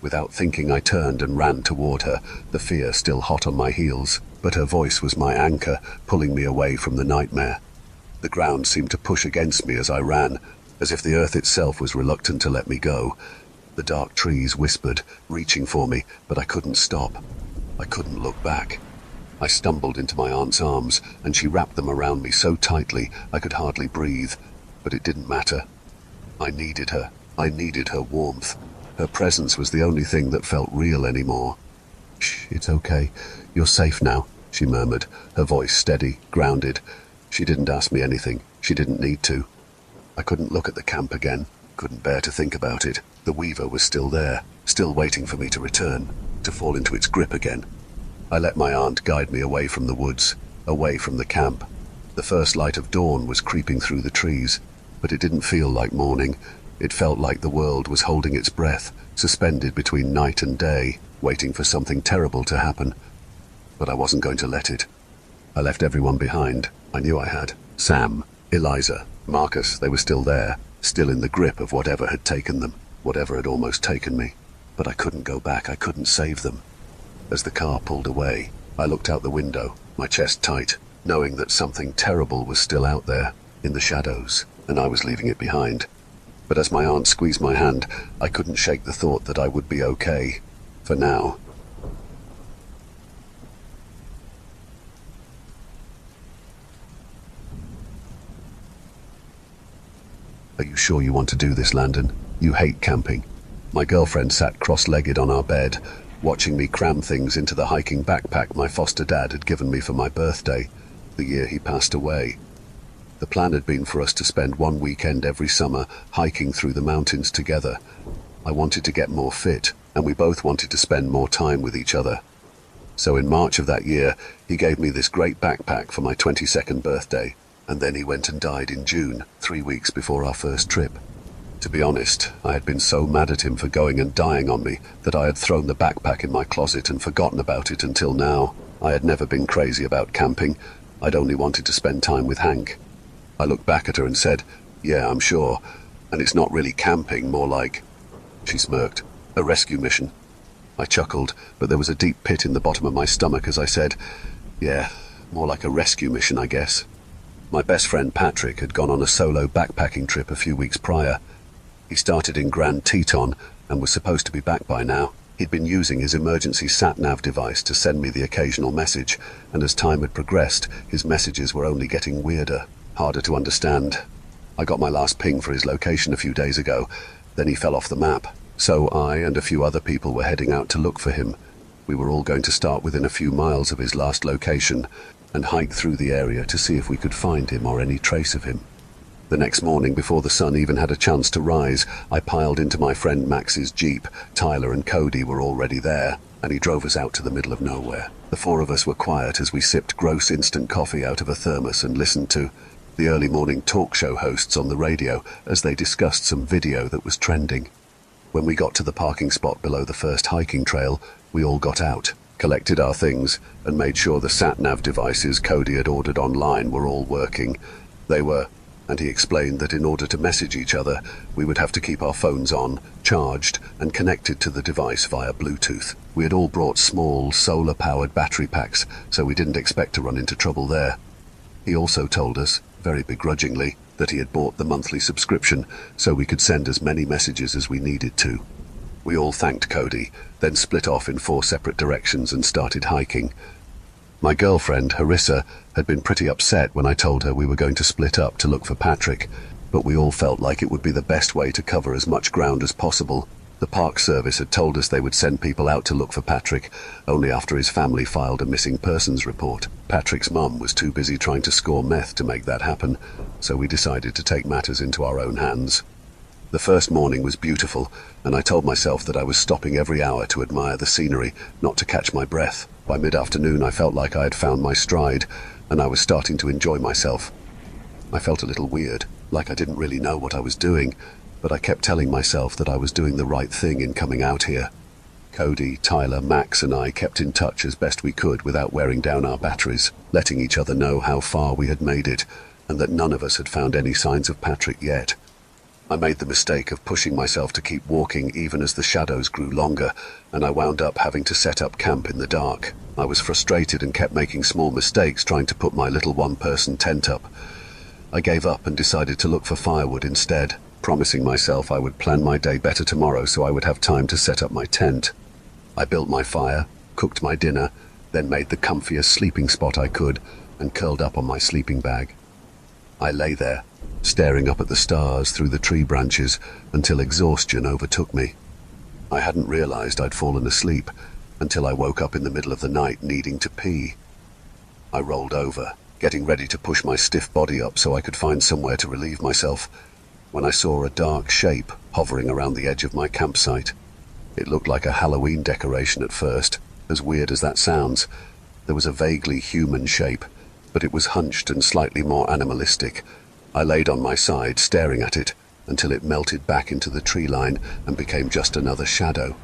Without thinking, I turned and ran toward her, the fear still hot on my heels. But her voice was my anchor, pulling me away from the nightmare. The ground seemed to push against me as I ran, as if the earth itself was reluctant to let me go. The dark trees whispered, reaching for me, but I couldn't stop. I couldn't look back. I stumbled into my aunt's arms, and she wrapped them around me so tightly I could hardly breathe. But it didn't matter. I needed her. I needed her warmth. Her presence was the only thing that felt real anymore. "Shh, it's okay. You're safe now," she murmured, her voice steady, grounded. She didn't ask me anything. She didn't need to. I couldn't look at the camp again, couldn't bear to think about it. The weaver was still there, still waiting for me to return, to fall into its grip again. I let my aunt guide me away from the woods, away from the camp. The first light of dawn was creeping through the trees, but it didn't feel like morning. It felt like the world was holding its breath, suspended between night and day, waiting for something terrible to happen. But I wasn't going to let it. I left everyone behind. I knew I had. Sam, Eliza, Marcus, they were still there, still in the grip of whatever had taken them, whatever had almost taken me. But I couldn't go back. I couldn't save them. As the car pulled away, I looked out the window, my chest tight, knowing that something terrible was still out there, in the shadows, and I was leaving it behind. But as my aunt squeezed my hand, I couldn't shake the thought that I would be okay. For now. "Are you sure you want to do this, Landon? You hate camping." My girlfriend sat cross-legged on our bed, watching me cram things into the hiking backpack my foster dad had given me for my birthday, the year he passed away. The plan had been for us to spend one weekend every summer hiking through the mountains together. I wanted to get more fit, and we both wanted to spend more time with each other. So in March of that year, he gave me this great backpack for my 22nd birthday, and then he went and died in June, 3 weeks before our first trip. To be honest, I had been so mad at him for going and dying on me that I had thrown the backpack in my closet and forgotten about it until now. I had never been crazy about camping. I'd only wanted to spend time with Hank. I looked back at her and said, "Yeah, I'm sure. And it's not really camping, more like..." She smirked. "A rescue mission." I chuckled, but there was a deep pit in the bottom of my stomach as I said, "Yeah, more like a rescue mission, I guess." My best friend Patrick had gone on a solo backpacking trip a few weeks prior. He started in Grand Teton and was supposed to be back by now. He'd been using his emergency sat-nav device to send me the occasional message, and as time had progressed, his messages were only getting weirder, harder to understand. I got my last ping for his location a few days ago, then he fell off the map. So I and a few other people were heading out to look for him. We were all going to start within a few miles of his last location and hike through the area to see if we could find him or any trace of him. The next morning, before the sun even had a chance to rise, I piled into my friend Max's Jeep. Tyler and Cody were already there, and he drove us out to the middle of nowhere. The four of us were quiet as we sipped gross instant coffee out of a thermos and listened to the early morning talk show hosts on the radio as they discussed some video that was trending. When we got to the parking spot below the first hiking trail, we all got out, collected our things, and made sure the sat-nav devices Cody had ordered online were all working. They were, and he explained that in order to message each other, we would have to keep our phones on, charged, and connected to the device via Bluetooth. We had all brought small, solar-powered battery packs, so we didn't expect to run into trouble there. He also told us, very begrudgingly, that he had bought the monthly subscription so we could send as many messages as we needed to. We all thanked Cody, then split off in 4 separate directions and started hiking. My girlfriend, Harissa, had been pretty upset when I told her we were going to split up to look for Patrick, but we all felt like it would be the best way to cover as much ground as possible. The Park Service had told us they would send people out to look for Patrick only after his family filed a missing persons report. Patrick's mum was too busy trying to score meth to make that happen, so we decided to take matters into our own hands. The first morning was beautiful, and I told myself that I was stopping every hour to admire the scenery, not to catch my breath. By mid-afternoon I felt like I had found my stride, and I was starting to enjoy myself. I felt a little weird, like I didn't really know what I was doing, but I kept telling myself that I was doing the right thing in coming out here. Cody, Tyler, Max and I kept in touch as best we could without wearing down our batteries, letting each other know how far we had made it, and that none of us had found any signs of Patrick yet. I made the mistake of pushing myself to keep walking even as the shadows grew longer, and I wound up having to set up camp in the dark. I was frustrated and kept making small mistakes trying to put my little one-person tent up. I gave up and decided to look for firewood instead, promising myself I would plan my day better tomorrow so I would have time to set up my tent. I built my fire, cooked my dinner, then made the comfiest sleeping spot I could and curled up on my sleeping bag. I lay there, staring up at the stars through the tree branches until exhaustion overtook me. I hadn't realized I'd fallen asleep until I woke up in the middle of the night needing to pee. I rolled over, getting ready to push my stiff body up so I could find somewhere to relieve myself, when I saw a dark shape hovering around the edge of my campsite. It looked like a Halloween decoration at first, as weird as that sounds. There was a vaguely human shape, but it was hunched and slightly more animalistic. I laid on my side, staring at it, until it melted back into the tree line and became just another shadow.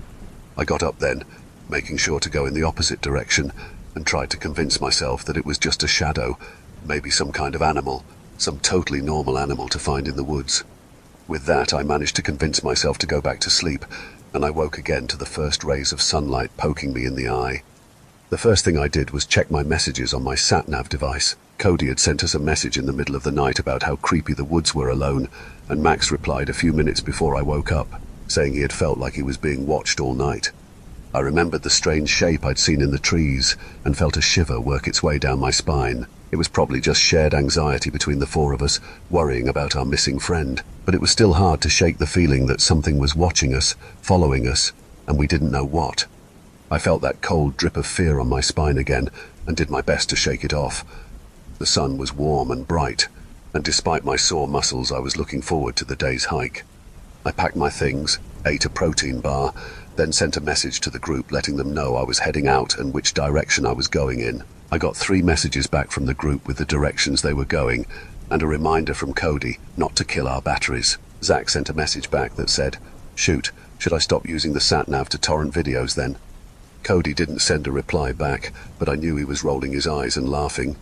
I got up then, making sure to go in the opposite direction, and tried to convince myself that it was just a shadow, maybe some kind of animal, some totally normal animal to find in the woods. With that, I managed to convince myself to go back to sleep, and I woke again to the first rays of sunlight poking me in the eye. The first thing I did was check my messages on my sat-nav device. Cody had sent us a message in the middle of the night about how creepy the woods were alone, and Max replied a few minutes before I woke up, saying he had felt like he was being watched all night. I remembered the strange shape I'd seen in the trees and felt a shiver work its way down my spine. It was probably just shared anxiety between the four of us, worrying about our missing friend, but it was still hard to shake the feeling that something was watching us, following us, and we didn't know what. I felt that cold drip of fear on my spine again and did my best to shake it off. The sun was warm and bright, and despite my sore muscles, I was looking forward to the day's hike. I packed my things, ate a protein bar, then sent a message to the group letting them know I was heading out and which direction I was going in. I got 3 messages back from the group with the directions they were going, and a reminder from Cody not to kill our batteries. Zach sent a message back that said, "Shoot, should I stop using the sat-nav to torrent videos then?" Cody didn't send a reply back, but I knew he was rolling his eyes and laughing.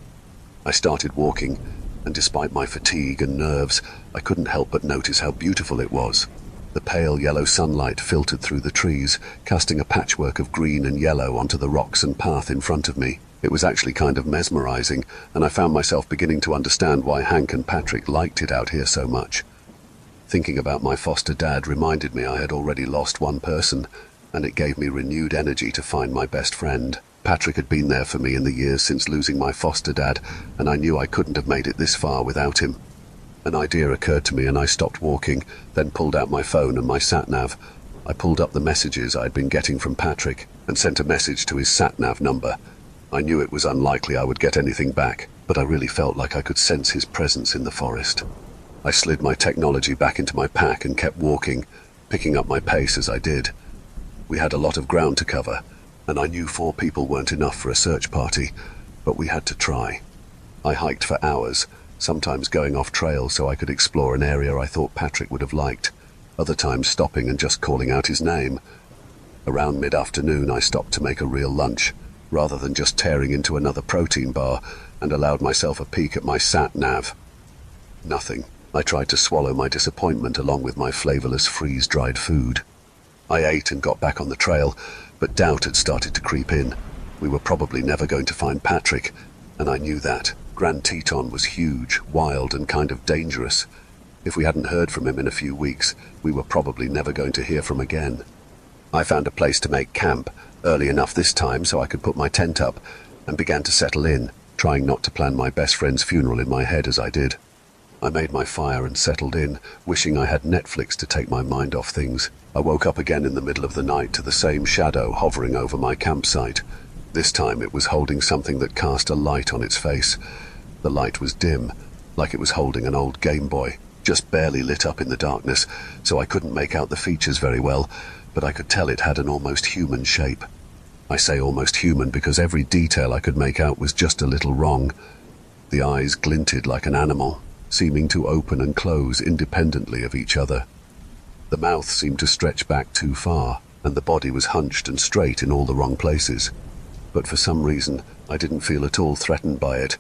I started walking, and despite my fatigue and nerves, I couldn't help but notice how beautiful it was. The pale yellow sunlight filtered through the trees, casting a patchwork of green and yellow onto the rocks and path in front of me. It was actually kind of mesmerizing, and I found myself beginning to understand why Hank and Patrick liked it out here so much. Thinking about my foster dad reminded me I had already lost one person, and it gave me renewed energy to find my best friend. Patrick had been there for me in the years since losing my foster dad, and I knew I couldn't have made it this far without him. An idea occurred to me and I stopped walking, then pulled out my phone and my sat-nav. I pulled up the messages I'd been getting from Patrick and sent a message to his sat-nav number. I knew it was unlikely I would get anything back, but I really felt like I could sense his presence in the forest. I slid my technology back into my pack and kept walking, picking up my pace as I did. We had a lot of ground to cover, and I knew 4 people weren't enough for a search party, but we had to try. I hiked for hours, sometimes going off trail so I could explore an area I thought Patrick would have liked, other times stopping and just calling out his name. Around mid-afternoon I stopped to make a real lunch, rather than just tearing into another protein bar, and allowed myself a peek at my sat-nav. Nothing. I tried to swallow my disappointment along with my flavorless freeze-dried food. I ate and got back on the trail, but doubt had started to creep in. We were probably never going to find Patrick, and I knew that. Grand Teton was huge, wild, and kind of dangerous. If we hadn't heard from him in a few weeks, we were probably never going to hear from again. I found a place to make camp, early enough this time so I could put my tent up, and began to settle in, trying not to plan my best friend's funeral in my head as I did. I made my fire and settled in, wishing I had Netflix to take my mind off things. I woke up again in the middle of the night to the same shadow hovering over my campsite. This time it was holding something that cast a light on its face. The light was dim, like it was holding an old Game Boy, just barely lit up in the darkness, so I couldn't make out the features very well, but I could tell it had an almost human shape. I say almost human because every detail I could make out was just a little wrong. The eyes glinted like an animal, seeming to open and close independently of each other. The mouth seemed to stretch back too far, and the body was hunched and straight in all the wrong places. But for some reason, I didn't feel at all threatened by it.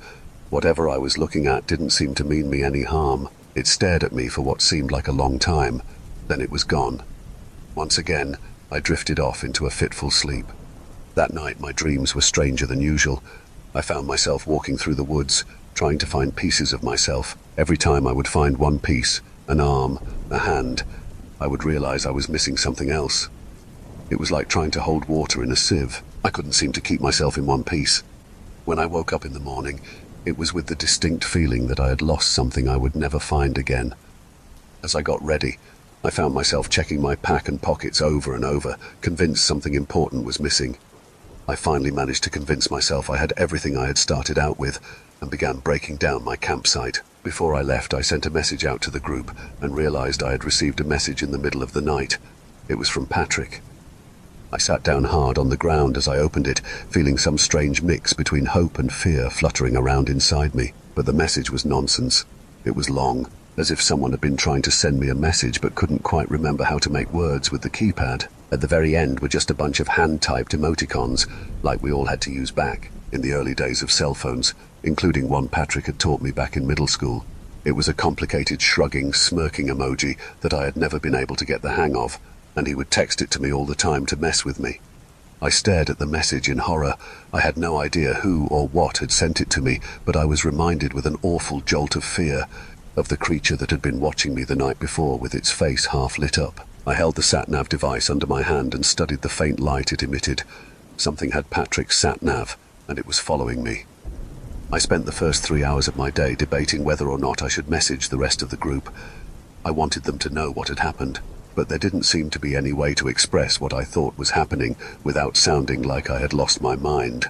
Whatever I was looking at didn't seem to mean me any harm. It stared at me for what seemed like a long time, then it was gone. Once again, I drifted off into a fitful sleep. That night my dreams were stranger than usual. I found myself walking through the woods, trying to find pieces of myself. Every time I would find one piece, an arm, a hand, I would realize I was missing something else. It was like trying to hold water in a sieve. I couldn't seem to keep myself in one piece. When I woke up in the morning, it was with the distinct feeling that I had lost something I would never find again. As I got ready, I found myself checking my pack and pockets over and over, convinced something important was missing. I finally managed to convince myself I had everything I had started out with, and began breaking down my campsite. Before I left, I sent a message out to the group and realized I had received a message in the middle of the night. It was from Patrick. I sat down hard on the ground as I opened it, feeling some strange mix between hope and fear fluttering around inside me. But the message was nonsense. It was long, as if someone had been trying to send me a message but couldn't quite remember how to make words with the keypad. At the very end were just a bunch of hand-typed emoticons, like we all had to use back in the early days of cell phones, including one Patrick had taught me back in middle school. It was a complicated shrugging, smirking emoji that I had never been able to get the hang of, and he would text it to me all the time to mess with me. I stared at the message in horror. I had no idea who or what had sent it to me, but I was reminded with an awful jolt of fear of the creature that had been watching me the night before with its face half lit up. I held the sat-nav device under my hand and studied the faint light it emitted. Something had Patrick's sat-nav, and it was following me. I spent the first 3 hours of my day debating whether or not I should message the rest of the group. I wanted them to know what had happened, but there didn't seem to be any way to express what I thought was happening without sounding like I had lost my mind.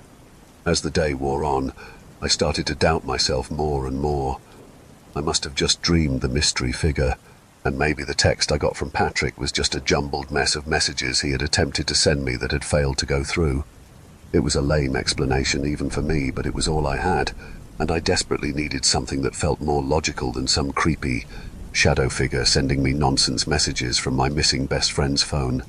As the day wore on, I started to doubt myself more and more. I must have just dreamed the mystery figure, and maybe the text I got from Patrick was just a jumbled mess of messages he had attempted to send me that had failed to go through. It was a lame explanation even for me, but it was all I had, and I desperately needed something that felt more logical than some creepy shadow figure sending me nonsense messages from my missing best friend's phone.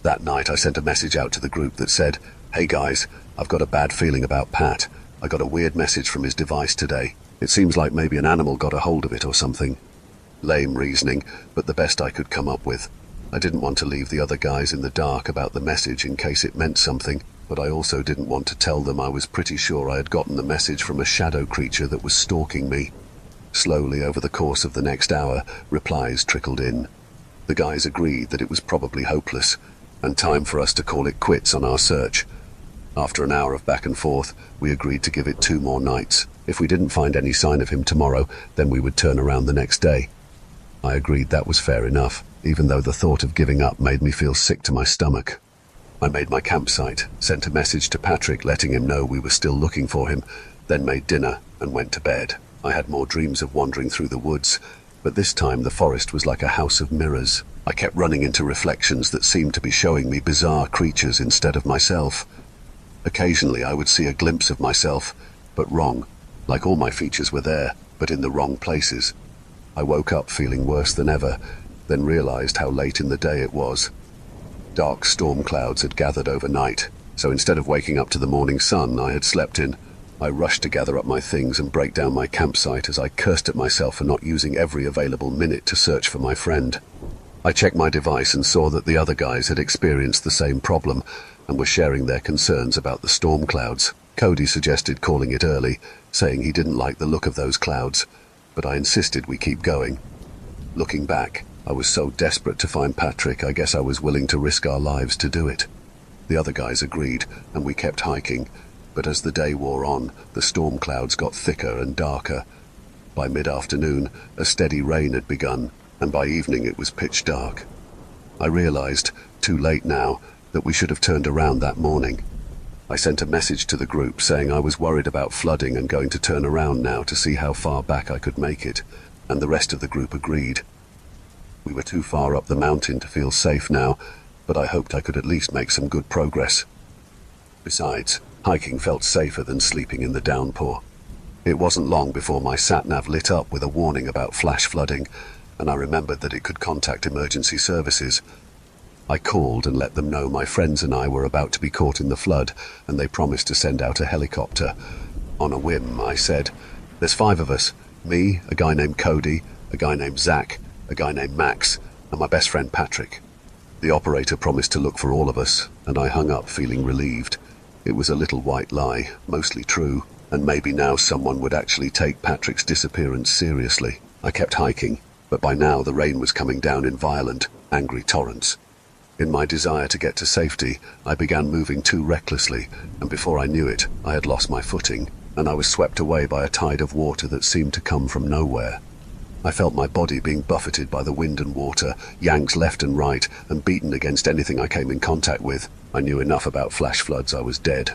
That night I sent a message out to the group that said, "Hey guys, I've got a bad feeling about Pat. I got a weird message from his device today. It seems like maybe an animal got a hold of it or something." Lame reasoning, but the best I could come up with. I didn't want to leave the other guys in the dark about the message in case it meant something, but I also didn't want to tell them I was pretty sure I had gotten the message from a shadow creature that was stalking me. Slowly, over the course of the next hour, replies trickled in. The guys agreed that it was probably hopeless, and time for us to call it quits on our search. After an hour of back and forth, we agreed to give it 2 more nights. If we didn't find any sign of him tomorrow, then we would turn around the next day. I agreed that was fair enough, even though the thought of giving up made me feel sick to my stomach. I made my campsite, sent a message to Patrick letting him know we were still looking for him, then made dinner and went to bed. I had more dreams of wandering through the woods, but this time the forest was like a house of mirrors. I kept running into reflections that seemed to be showing me bizarre creatures instead of myself. Occasionally I would see a glimpse of myself, but wrong, like all my features were there, but in the wrong places. I woke up feeling worse than ever, then realized how late in the day it was. Dark storm clouds had gathered overnight, so instead of waking up to the morning sun I had slept in, I rushed to gather up my things and break down my campsite as I cursed at myself for not using every available minute to search for my friend. I checked my device and saw that the other guys had experienced the same problem and were sharing their concerns about the storm clouds. Cody suggested calling it early, saying he didn't like the look of those clouds, but I insisted we keep going. Looking back, I was so desperate to find Patrick, I guess I was willing to risk our lives to do it. The other guys agreed, and we kept hiking, but as the day wore on, the storm clouds got thicker and darker. By mid-afternoon, a steady rain had begun, and by evening it was pitch dark. I realized, too late now, that we should have turned around that morning. I sent a message to the group saying I was worried about flooding and going to turn around now to see how far back I could make it, and the rest of the group agreed. We were too far up the mountain to feel safe now, but I hoped I could at least make some good progress. Besides, hiking felt safer than sleeping in the downpour. It wasn't long before my sat-nav lit up with a warning about flash flooding, and I remembered that it could contact emergency services. I called and let them know my friends and I were about to be caught in the flood, and they promised to send out a helicopter. On a whim, I said, "There's 5 of us, me, a guy named Cody, a guy named Zach, a guy named Max, and my best friend Patrick." The operator promised to look for all of us, and I hung up feeling relieved. It was a little white lie, mostly true, and maybe now someone would actually take Patrick's disappearance seriously. I kept hiking, but by now the rain was coming down in violent, angry torrents. In my desire to get to safety, I began moving too recklessly, and before I knew it, I had lost my footing, and I was swept away by a tide of water that seemed to come from nowhere. I felt my body being buffeted by the wind and water, yanked left and right, and beaten against anything I came in contact with. I knew enough about flash floods, I was dead.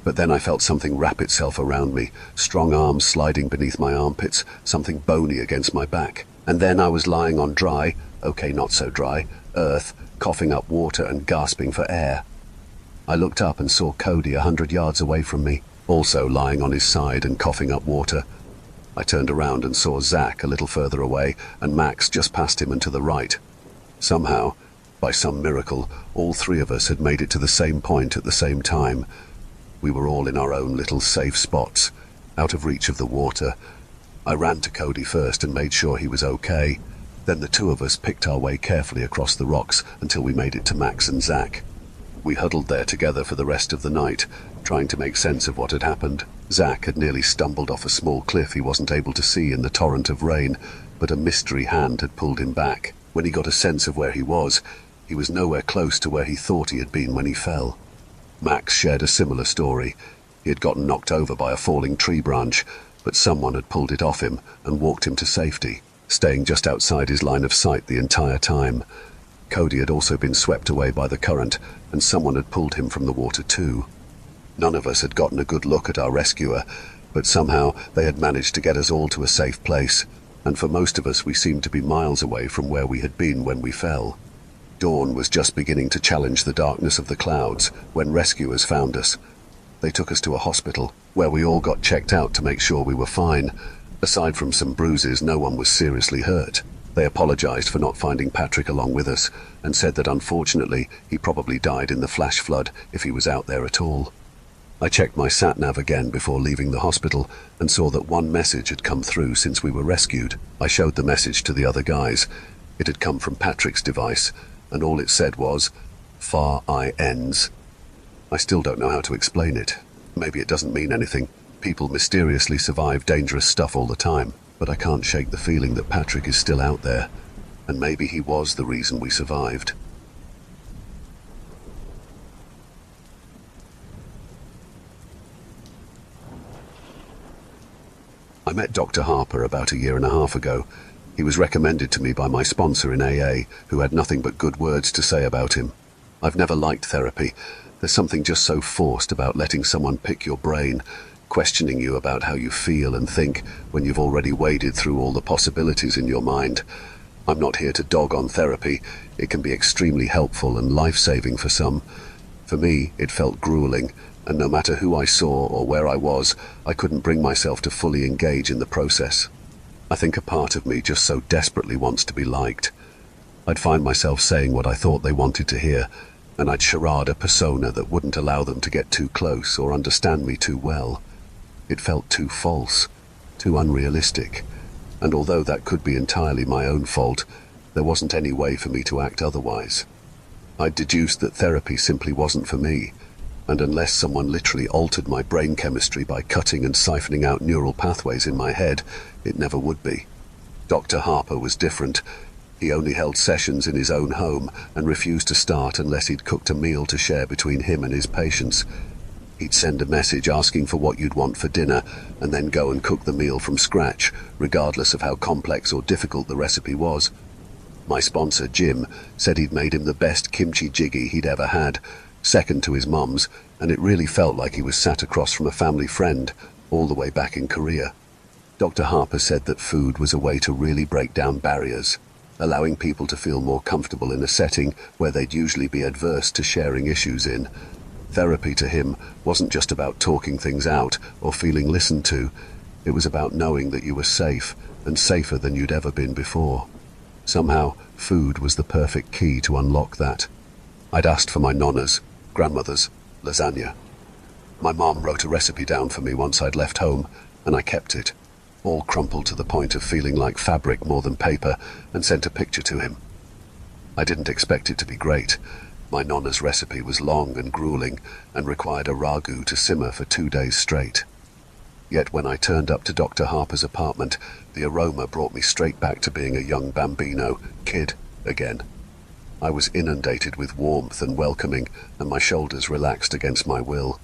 But then I felt something wrap itself around me, strong arms sliding beneath my armpits, something bony against my back. And then I was lying on dry, okay, not so dry, earth, coughing up water and gasping for air. I looked up and saw Cody 100 yards away from me, also lying on his side and coughing up water. I turned around and saw Zach a little further away, and Max just past him and to the right. Somehow, by some miracle, all 3 of us had made it to the same point at the same time. We were all in our own little safe spots, out of reach of the water. I ran to Cody first and made sure he was okay. Then the 2 of us picked our way carefully across the rocks until we made it to Max and Zach. We huddled there together for the rest of the night, trying to make sense of what had happened. Zach had nearly stumbled off a small cliff he wasn't able to see in the torrent of rain, but a mystery hand had pulled him back. When he got a sense of where he was nowhere close to where he thought he had been when he fell. Max shared a similar story. He had gotten knocked over by a falling tree branch, but someone had pulled it off him and walked him to safety, staying just outside his line of sight the entire time. Cody had also been swept away by the current, and someone had pulled him from the water too. None of us had gotten a good look at our rescuer, but somehow they had managed to get us all to a safe place, and for most of us we seemed to be miles away from where we had been when we fell. Dawn was just beginning to challenge the darkness of the clouds when rescuers found us. They took us to a hospital, where we all got checked out to make sure we were fine. Aside from some bruises, no one was seriously hurt. They apologized for not finding Patrick along with us, and said that unfortunately he probably died in the flash flood if he was out there at all. I checked my sat-nav again before leaving the hospital and saw that 1 message had come through since we were rescued. I showed the message to the other guys. It had come from Patrick's device, and all it said was, "Far I ends." I still don't know how to explain it. Maybe it doesn't mean anything. People mysteriously survive dangerous stuff all the time, but I can't shake the feeling that Patrick is still out there, and maybe he was the reason we survived. I met Dr. Harper about a year and a half ago. He was recommended to me by my sponsor in AA, who had nothing but good words to say about him. I've never liked therapy. There's something just so forced about letting someone pick your brain, questioning you about how you feel and think when you've already waded through all the possibilities in your mind. I'm not here to dog on therapy. It can be extremely helpful and life-saving for some. For me, it felt grueling, and no matter who I saw or where I was, I couldn't bring myself to fully engage in the process. I think a part of me just so desperately wants to be liked. I'd find myself saying what I thought they wanted to hear, and I'd charade a persona that wouldn't allow them to get too close or understand me too well. It felt too false, too unrealistic, and although that could be entirely my own fault, there wasn't any way for me to act otherwise. I'd deduced that therapy simply wasn't for me, and unless someone literally altered my brain chemistry by cutting and siphoning out neural pathways in my head, it never would be. Dr. Harper was different. He only held sessions in his own home and refused to start unless he'd cooked a meal to share between him and his patients. He'd send a message asking for what you'd want for dinner and then go and cook the meal from scratch, regardless of how complex or difficult the recipe was. My sponsor, Jim, said he'd made him the best kimchi jjigae he'd ever had, second to his mum's, and it really felt like he was sat across from a family friend, all the way back in Korea. Dr. Harper said that food was a way to really break down barriers, allowing people to feel more comfortable in a setting where they'd usually be adverse to sharing issues in. Therapy to him wasn't just about talking things out or feeling listened to. It was about knowing that you were safe, and safer than you'd ever been before. Somehow, food was the perfect key to unlock that. I'd asked for my nonna's, grandmother's, lasagna. My mom wrote a recipe down for me once I'd left home, and I kept it, all crumpled to the point of feeling like fabric more than paper, and sent a picture to him. I didn't expect it to be great. My nonna's recipe was long and grueling and required a ragu to simmer for 2 days straight. Yet when I turned up to Dr. Harper's apartment, the aroma brought me straight back to being a young bambino, kid, again. I was inundated with warmth and welcoming, and my shoulders relaxed against my will.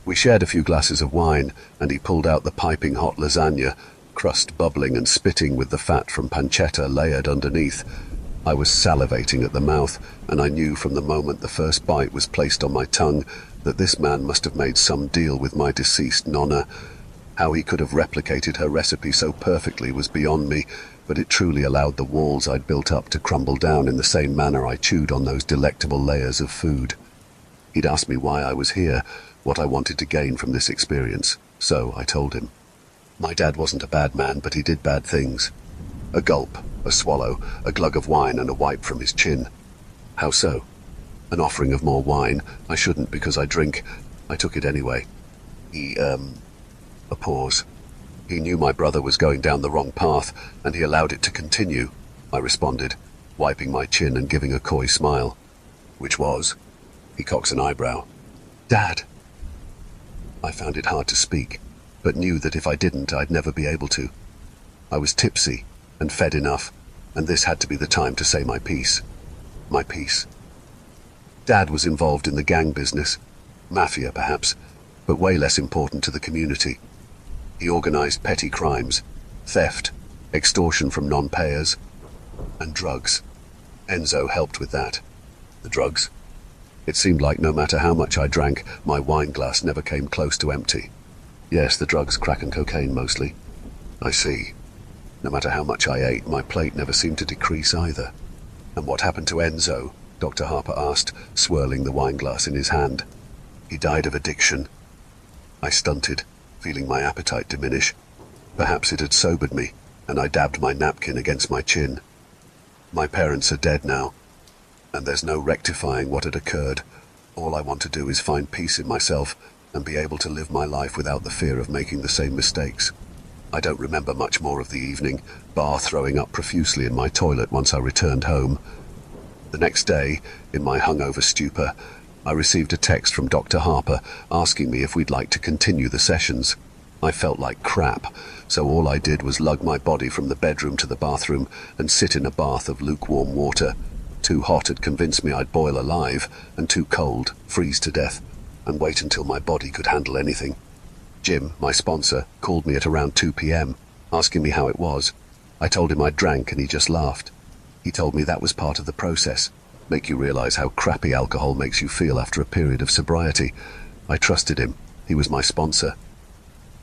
We shared a few glasses of wine, and he pulled out the piping hot lasagna, crust bubbling and spitting with the fat from pancetta layered underneath. I was salivating at the mouth, and I knew from the moment the first bite was placed on my tongue that this man must have made some deal with my deceased nonna. How he could have replicated her recipe so perfectly was beyond me, but it truly allowed the walls I'd built up to crumble down in the same manner I chewed on those delectable layers of food. He'd asked me why I was here, what I wanted to gain from this experience, so I told him. My dad wasn't a bad man, but he did bad things. A gulp, a swallow, a glug of wine, and a wipe from his chin. How so? An offering of more wine. I shouldn't because I drink. I took it anyway. A pause. He knew my brother was going down the wrong path, and he allowed it to continue, I responded, wiping my chin and giving a coy smile. Which was? He cocks an eyebrow. Dad! I found it hard to speak, but knew that if I didn't, I'd never be able to. I was tipsy and fed enough, and this had to be the time to say my piece. My piece. Dad was involved in the gang business, mafia perhaps, but way less important to the community. He organized petty crimes, theft, extortion from non-payers, and drugs. Enzo helped with that. The drugs? It seemed like no matter how much I drank, my wine glass never came close to empty. Yes, the drugs, crack and cocaine mostly. I see. No matter how much I ate, my plate never seemed to decrease either. And what happened to Enzo? Dr. Harper asked, swirling the wine glass in his hand. He died of addiction. I stunted, feeling my appetite diminish. Perhaps it had sobered me, and I dabbed my napkin against my chin. My parents are dead now, and there's no rectifying what had occurred. All I want to do is find peace in myself and be able to live my life without the fear of making the same mistakes. I don't remember much more of the evening, bar throwing up profusely in my toilet once I returned home. The next day, in my hungover stupor, I received a text from Dr. Harper asking me if we'd like to continue the sessions. I felt like crap, so all I did was lug my body from the bedroom to the bathroom and sit in a bath of lukewarm water. Too hot had convinced me I'd boil alive, and too cold, freeze to death, and wait until my body could handle anything. Jim, my sponsor, called me at around 2 p.m, asking me how it was. I told him I'd drank and he just laughed. He told me that was part of the process, make you realize how crappy alcohol makes you feel after a period of sobriety. I trusted him. He was my sponsor.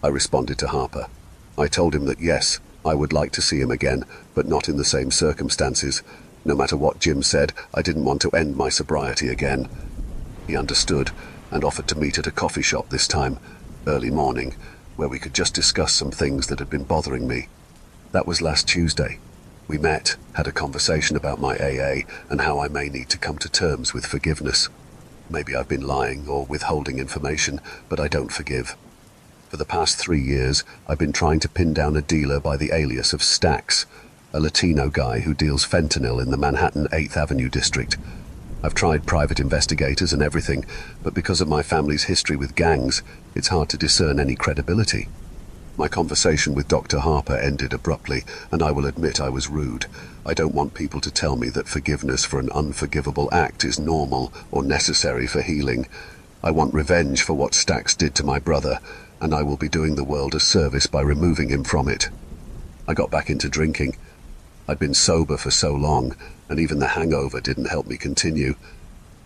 I responded to Harper. I told him that yes, I would like to see him again, but not in the same circumstances. No matter what Jim said, I didn't want to end my sobriety again. He understood and offered to meet at a coffee shop this time, early morning, where we could just discuss some things that had been bothering me. That was last Tuesday. We met, had a conversation about my AA and how I may need to come to terms with forgiveness. Maybe I've been lying or withholding information, but I don't forgive. For the past 3 years, I've been trying to pin down a dealer by the alias of Stacks, a Latino guy who deals fentanyl in the Manhattan 8th Avenue district. I've tried private investigators and everything, but because of my family's history with gangs, it's hard to discern any credibility. My conversation with Dr. Harper ended abruptly, and I will admit I was rude. I don't want people to tell me that forgiveness for an unforgivable act is normal or necessary for healing. I want revenge for what Stacks did to my brother, and I will be doing the world a service by removing him from it. I got back into drinking. I'd been sober for so long, and even the hangover didn't help me continue.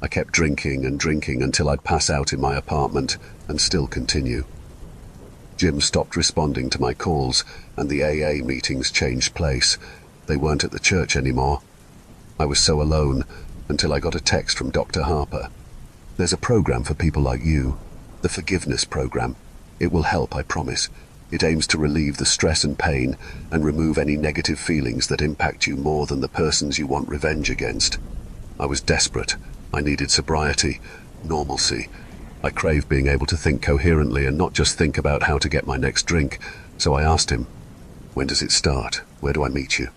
I kept drinking and drinking until I'd pass out in my apartment and still continue. Jim stopped responding to my calls, and the AA meetings changed place. They weren't at the church anymore. I was so alone until I got a text from Dr. Harper. There's a program for people like you, the forgiveness program. It will help, I promise. It aims to relieve the stress and pain and remove any negative feelings that impact you more than the persons you want revenge against. I was desperate. I needed sobriety, normalcy. I craved being able to think coherently and not just think about how to get my next drink. So I asked him, "When does it start? Where do I meet you?"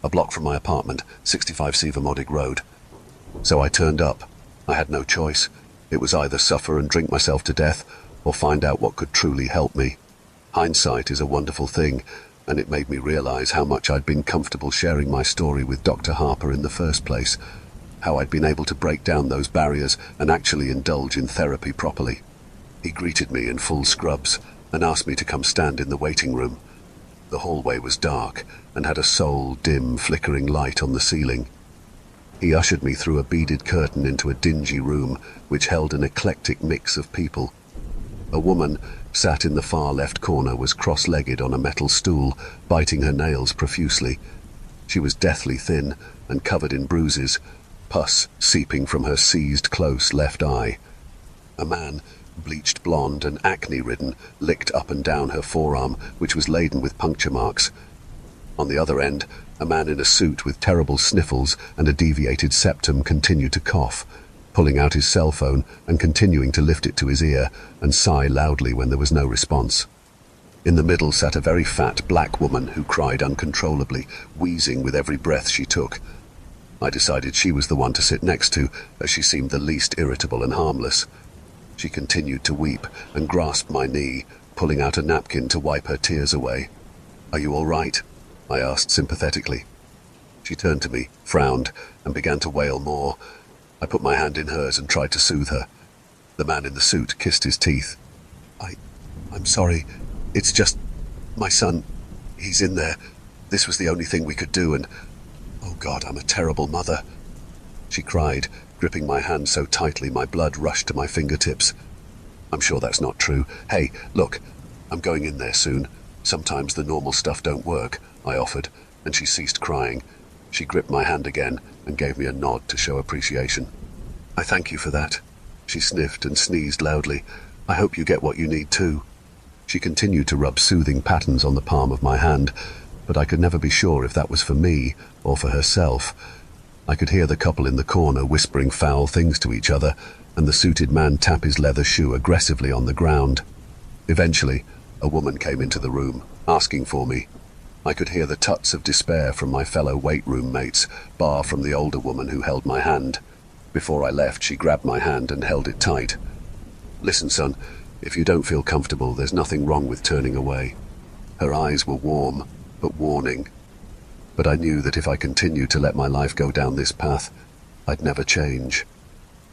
"A block from my apartment, 65 Severmodic Road." So I turned up. I had no choice. It was either suffer and drink myself to death, or find out what could truly help me. Hindsight is a wonderful thing, and it made me realize how much I'd been comfortable sharing my story with Dr. Harper in the first place, how I'd been able to break down those barriers and actually indulge in therapy properly. He greeted me in full scrubs and asked me to come stand in the waiting room. The hallway was dark and had a sole, dim, flickering light on the ceiling. He ushered me through a beaded curtain into a dingy room which held an eclectic mix of people. A woman sat in the far left corner was cross-legged on a metal stool, biting her nails profusely. She was deathly thin and covered in bruises, pus seeping from her seized close left eye. A man, bleached blonde and acne-ridden, licked up and down her forearm, which was laden with puncture marks. On the other end, a man in a suit with terrible sniffles and a deviated septum continued to cough, pulling out his cell phone and continuing to lift it to his ear and sigh loudly when there was no response. In the middle sat a very fat black woman who cried uncontrollably, wheezing with every breath she took. I decided she was the one to sit next to, as she seemed the least irritable and harmless. She continued to weep and grasped my knee, pulling out a napkin to wipe her tears away. "Are you all right?" I asked sympathetically. She turned to me, frowned, and began to wail more. I put my hand in hers and tried to soothe her. The man in the suit kissed his teeth. I'm sorry. It's just my son. He's in there. This was the only thing we could do, and oh God, I'm a terrible mother." She cried, gripping my hand so tightly my blood rushed to my fingertips. "I'm sure that's not true. Hey, look, I'm going in there soon. Sometimes the normal stuff don't work," I offered, and she ceased crying. She gripped my hand again and gave me a nod to show appreciation. "I thank you for that." She sniffed and sneezed loudly. "I hope you get what you need too." She continued to rub soothing patterns on the palm of my hand, but I could never be sure if that was for me or for herself. I could hear the couple in the corner whispering foul things to each other, and the suited man tap his leather shoe aggressively on the ground. Eventually, a woman came into the room, asking for me. I could hear the tuts of despair from my fellow weight room mates, bar from the older woman who held my hand. Before I left, she grabbed my hand and held it tight. "Listen, son, if you don't feel comfortable, there's nothing wrong with turning away." Her eyes were warm, but warning. But I knew that if I continued to let my life go down this path, I'd never change.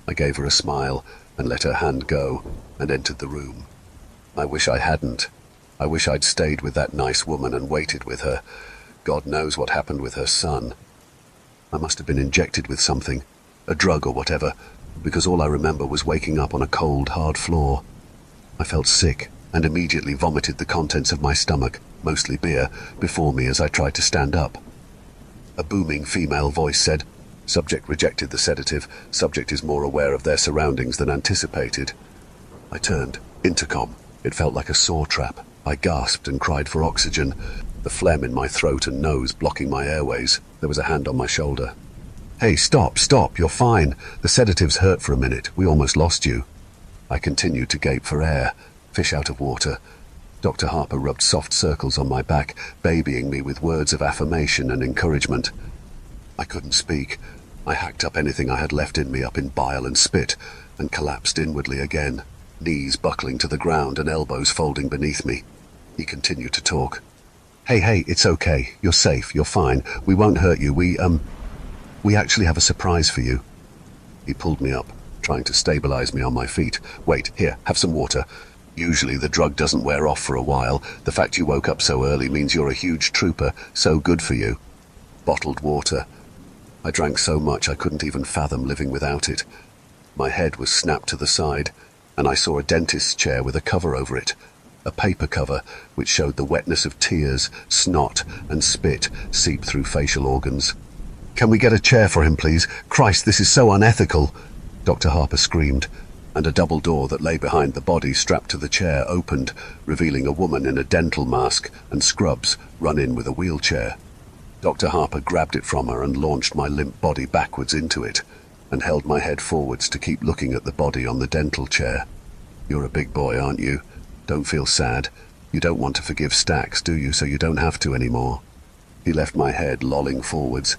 I gave her a smile and let her hand go and entered the room. I wish I hadn't. I wish I'd stayed with that nice woman and waited with her. God knows what happened with her son. I must have been injected with something, a drug or whatever, because all I remember was waking up on a cold, hard floor. I felt sick and immediately vomited the contents of my stomach, mostly beer, before me as I tried to stand up. A booming female voice said, "Subject rejected the sedative. Subject is more aware of their surroundings than anticipated." I turned. Intercom. It felt like a saw trap. I gasped and cried for oxygen, the phlegm in my throat and nose blocking my airways. There was a hand on my shoulder. "Hey, stop, you're fine. The sedatives hurt for a minute. We almost lost you." I continued to gape for air, fish out of water. Dr. Harper rubbed soft circles on my back, babying me with words of affirmation and encouragement. I couldn't speak. I hacked up anything I had left in me up in bile and spit, and collapsed inwardly again, knees buckling to the ground and elbows folding beneath me. He continued to talk. Hey, it's okay. You're safe. You're fine. We won't hurt you. We actually have a surprise for you." He pulled me up, trying to stabilize me on my feet. "Wait, here, have some water. Usually the drug doesn't wear off for a while. The fact you woke up so early means you're a huge trooper, so good for you." Bottled water. I drank so much I couldn't even fathom living without it. My head was snapped to the side, and I saw a dentist's chair with a cover over it. A paper cover which showed the wetness of tears, snot, and spit seep through facial organs. "Can we get a chair for him, please? Christ, this is so unethical!" Dr. Harper screamed, and a double door that lay behind the body strapped to the chair opened, revealing a woman in a dental mask and scrubs run in with a wheelchair. Dr. Harper grabbed it from her and launched my limp body backwards into it, and held my head forwards to keep looking at the body on the dental chair. "You're a big boy, aren't you? Don't feel sad. You don't want to forgive Stacks, do you, so you don't have to anymore?" He left my head lolling forwards,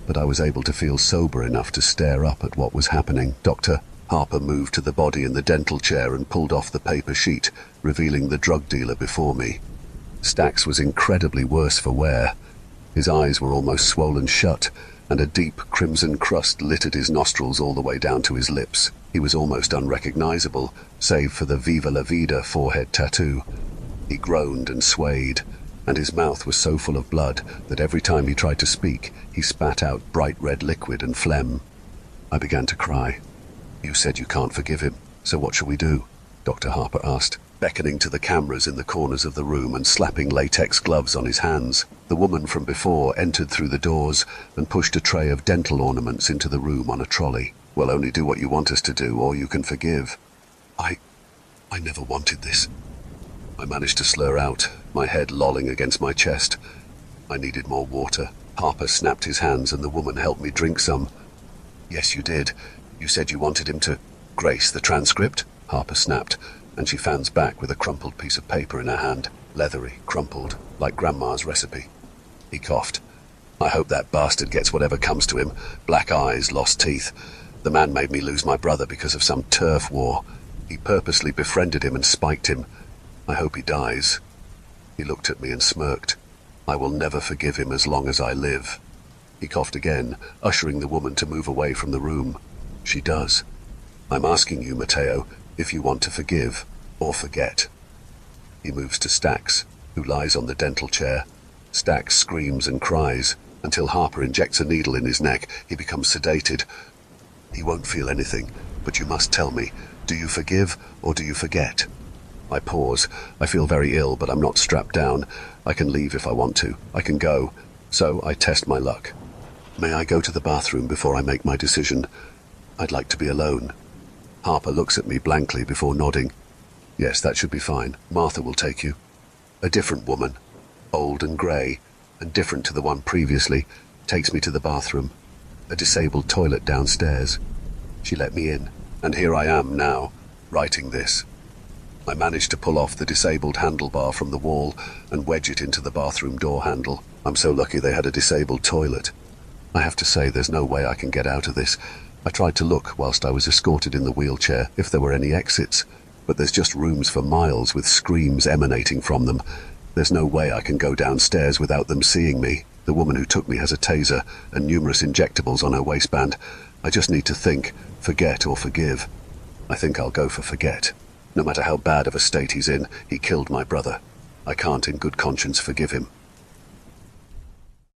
but I was able to feel sober enough to stare up at what was happening. Dr. Harper moved to the body in the dental chair and pulled off the paper sheet, revealing the drug dealer before me. Stacks was incredibly worse for wear. His eyes were almost swollen shut, and a deep crimson crust littered his nostrils all the way down to his lips. He was almost unrecognizable, save for the Viva la Vida forehead tattoo. He groaned and swayed, and his mouth was so full of blood that every time he tried to speak, he spat out bright red liquid and phlegm. I began to cry. "You said you can't forgive him, so what shall we do?" Dr. Harper asked, beckoning to the cameras in the corners of the room and slapping latex gloves on his hands. The woman from before entered through the doors and pushed a tray of dental ornaments into the room on a trolley. "We'll only do what you want us to do, or you can forgive." I never wanted this. I managed to slur out, my head lolling against my chest. I needed more water. Harper snapped his hands and the woman helped me drink some. "Yes, you did. You said you wanted him to..." "Grace, the transcript?" Harper snapped, and she fans back with a crumpled piece of paper in her hand. Leathery, crumpled, like Grandma's recipe. He coughed. "I hope that bastard gets whatever comes to him. Black eyes, lost teeth. The man made me lose my brother because of some turf war. He purposely befriended him and spiked him. I hope he dies." He looked at me and smirked. "I will never forgive him as long as I live." He coughed again, ushering the woman to move away from the room. "She does. I'm asking you, Mateo, if you want to forgive or forget." He moves to Stacks, who lies on the dental chair. Stacks screams and cries until Harper injects a needle in his neck. He becomes sedated. "He won't feel anything, but you must tell me, do you forgive or do you forget?" I pause. I feel very ill, but I'm not strapped down. I can leave if I want to. I can go. So I test my luck. "May I go to the bathroom before I make my decision? I'd like to be alone." Harper looks at me blankly before nodding. "Yes, that should be fine. Martha will take you." A different woman, old and grey, and different to the one previously, takes me to the bathroom. A disabled toilet downstairs. She let me in, and here I am now, writing this. I managed to pull off the disabled handlebar from the wall and wedge it into the bathroom door handle. I'm so lucky they had a disabled toilet. I have to say there's no way I can get out of this. I tried to look whilst I was escorted in the wheelchair if there were any exits, but there's just rooms for miles with screams emanating from them. There's no way I can go downstairs without them seeing me. The woman who took me has a taser and numerous injectables on her waistband. I just need to think, forget or forgive. I think I'll go for forget. No matter how bad of a state he's in, he killed my brother. I can't in good conscience forgive him.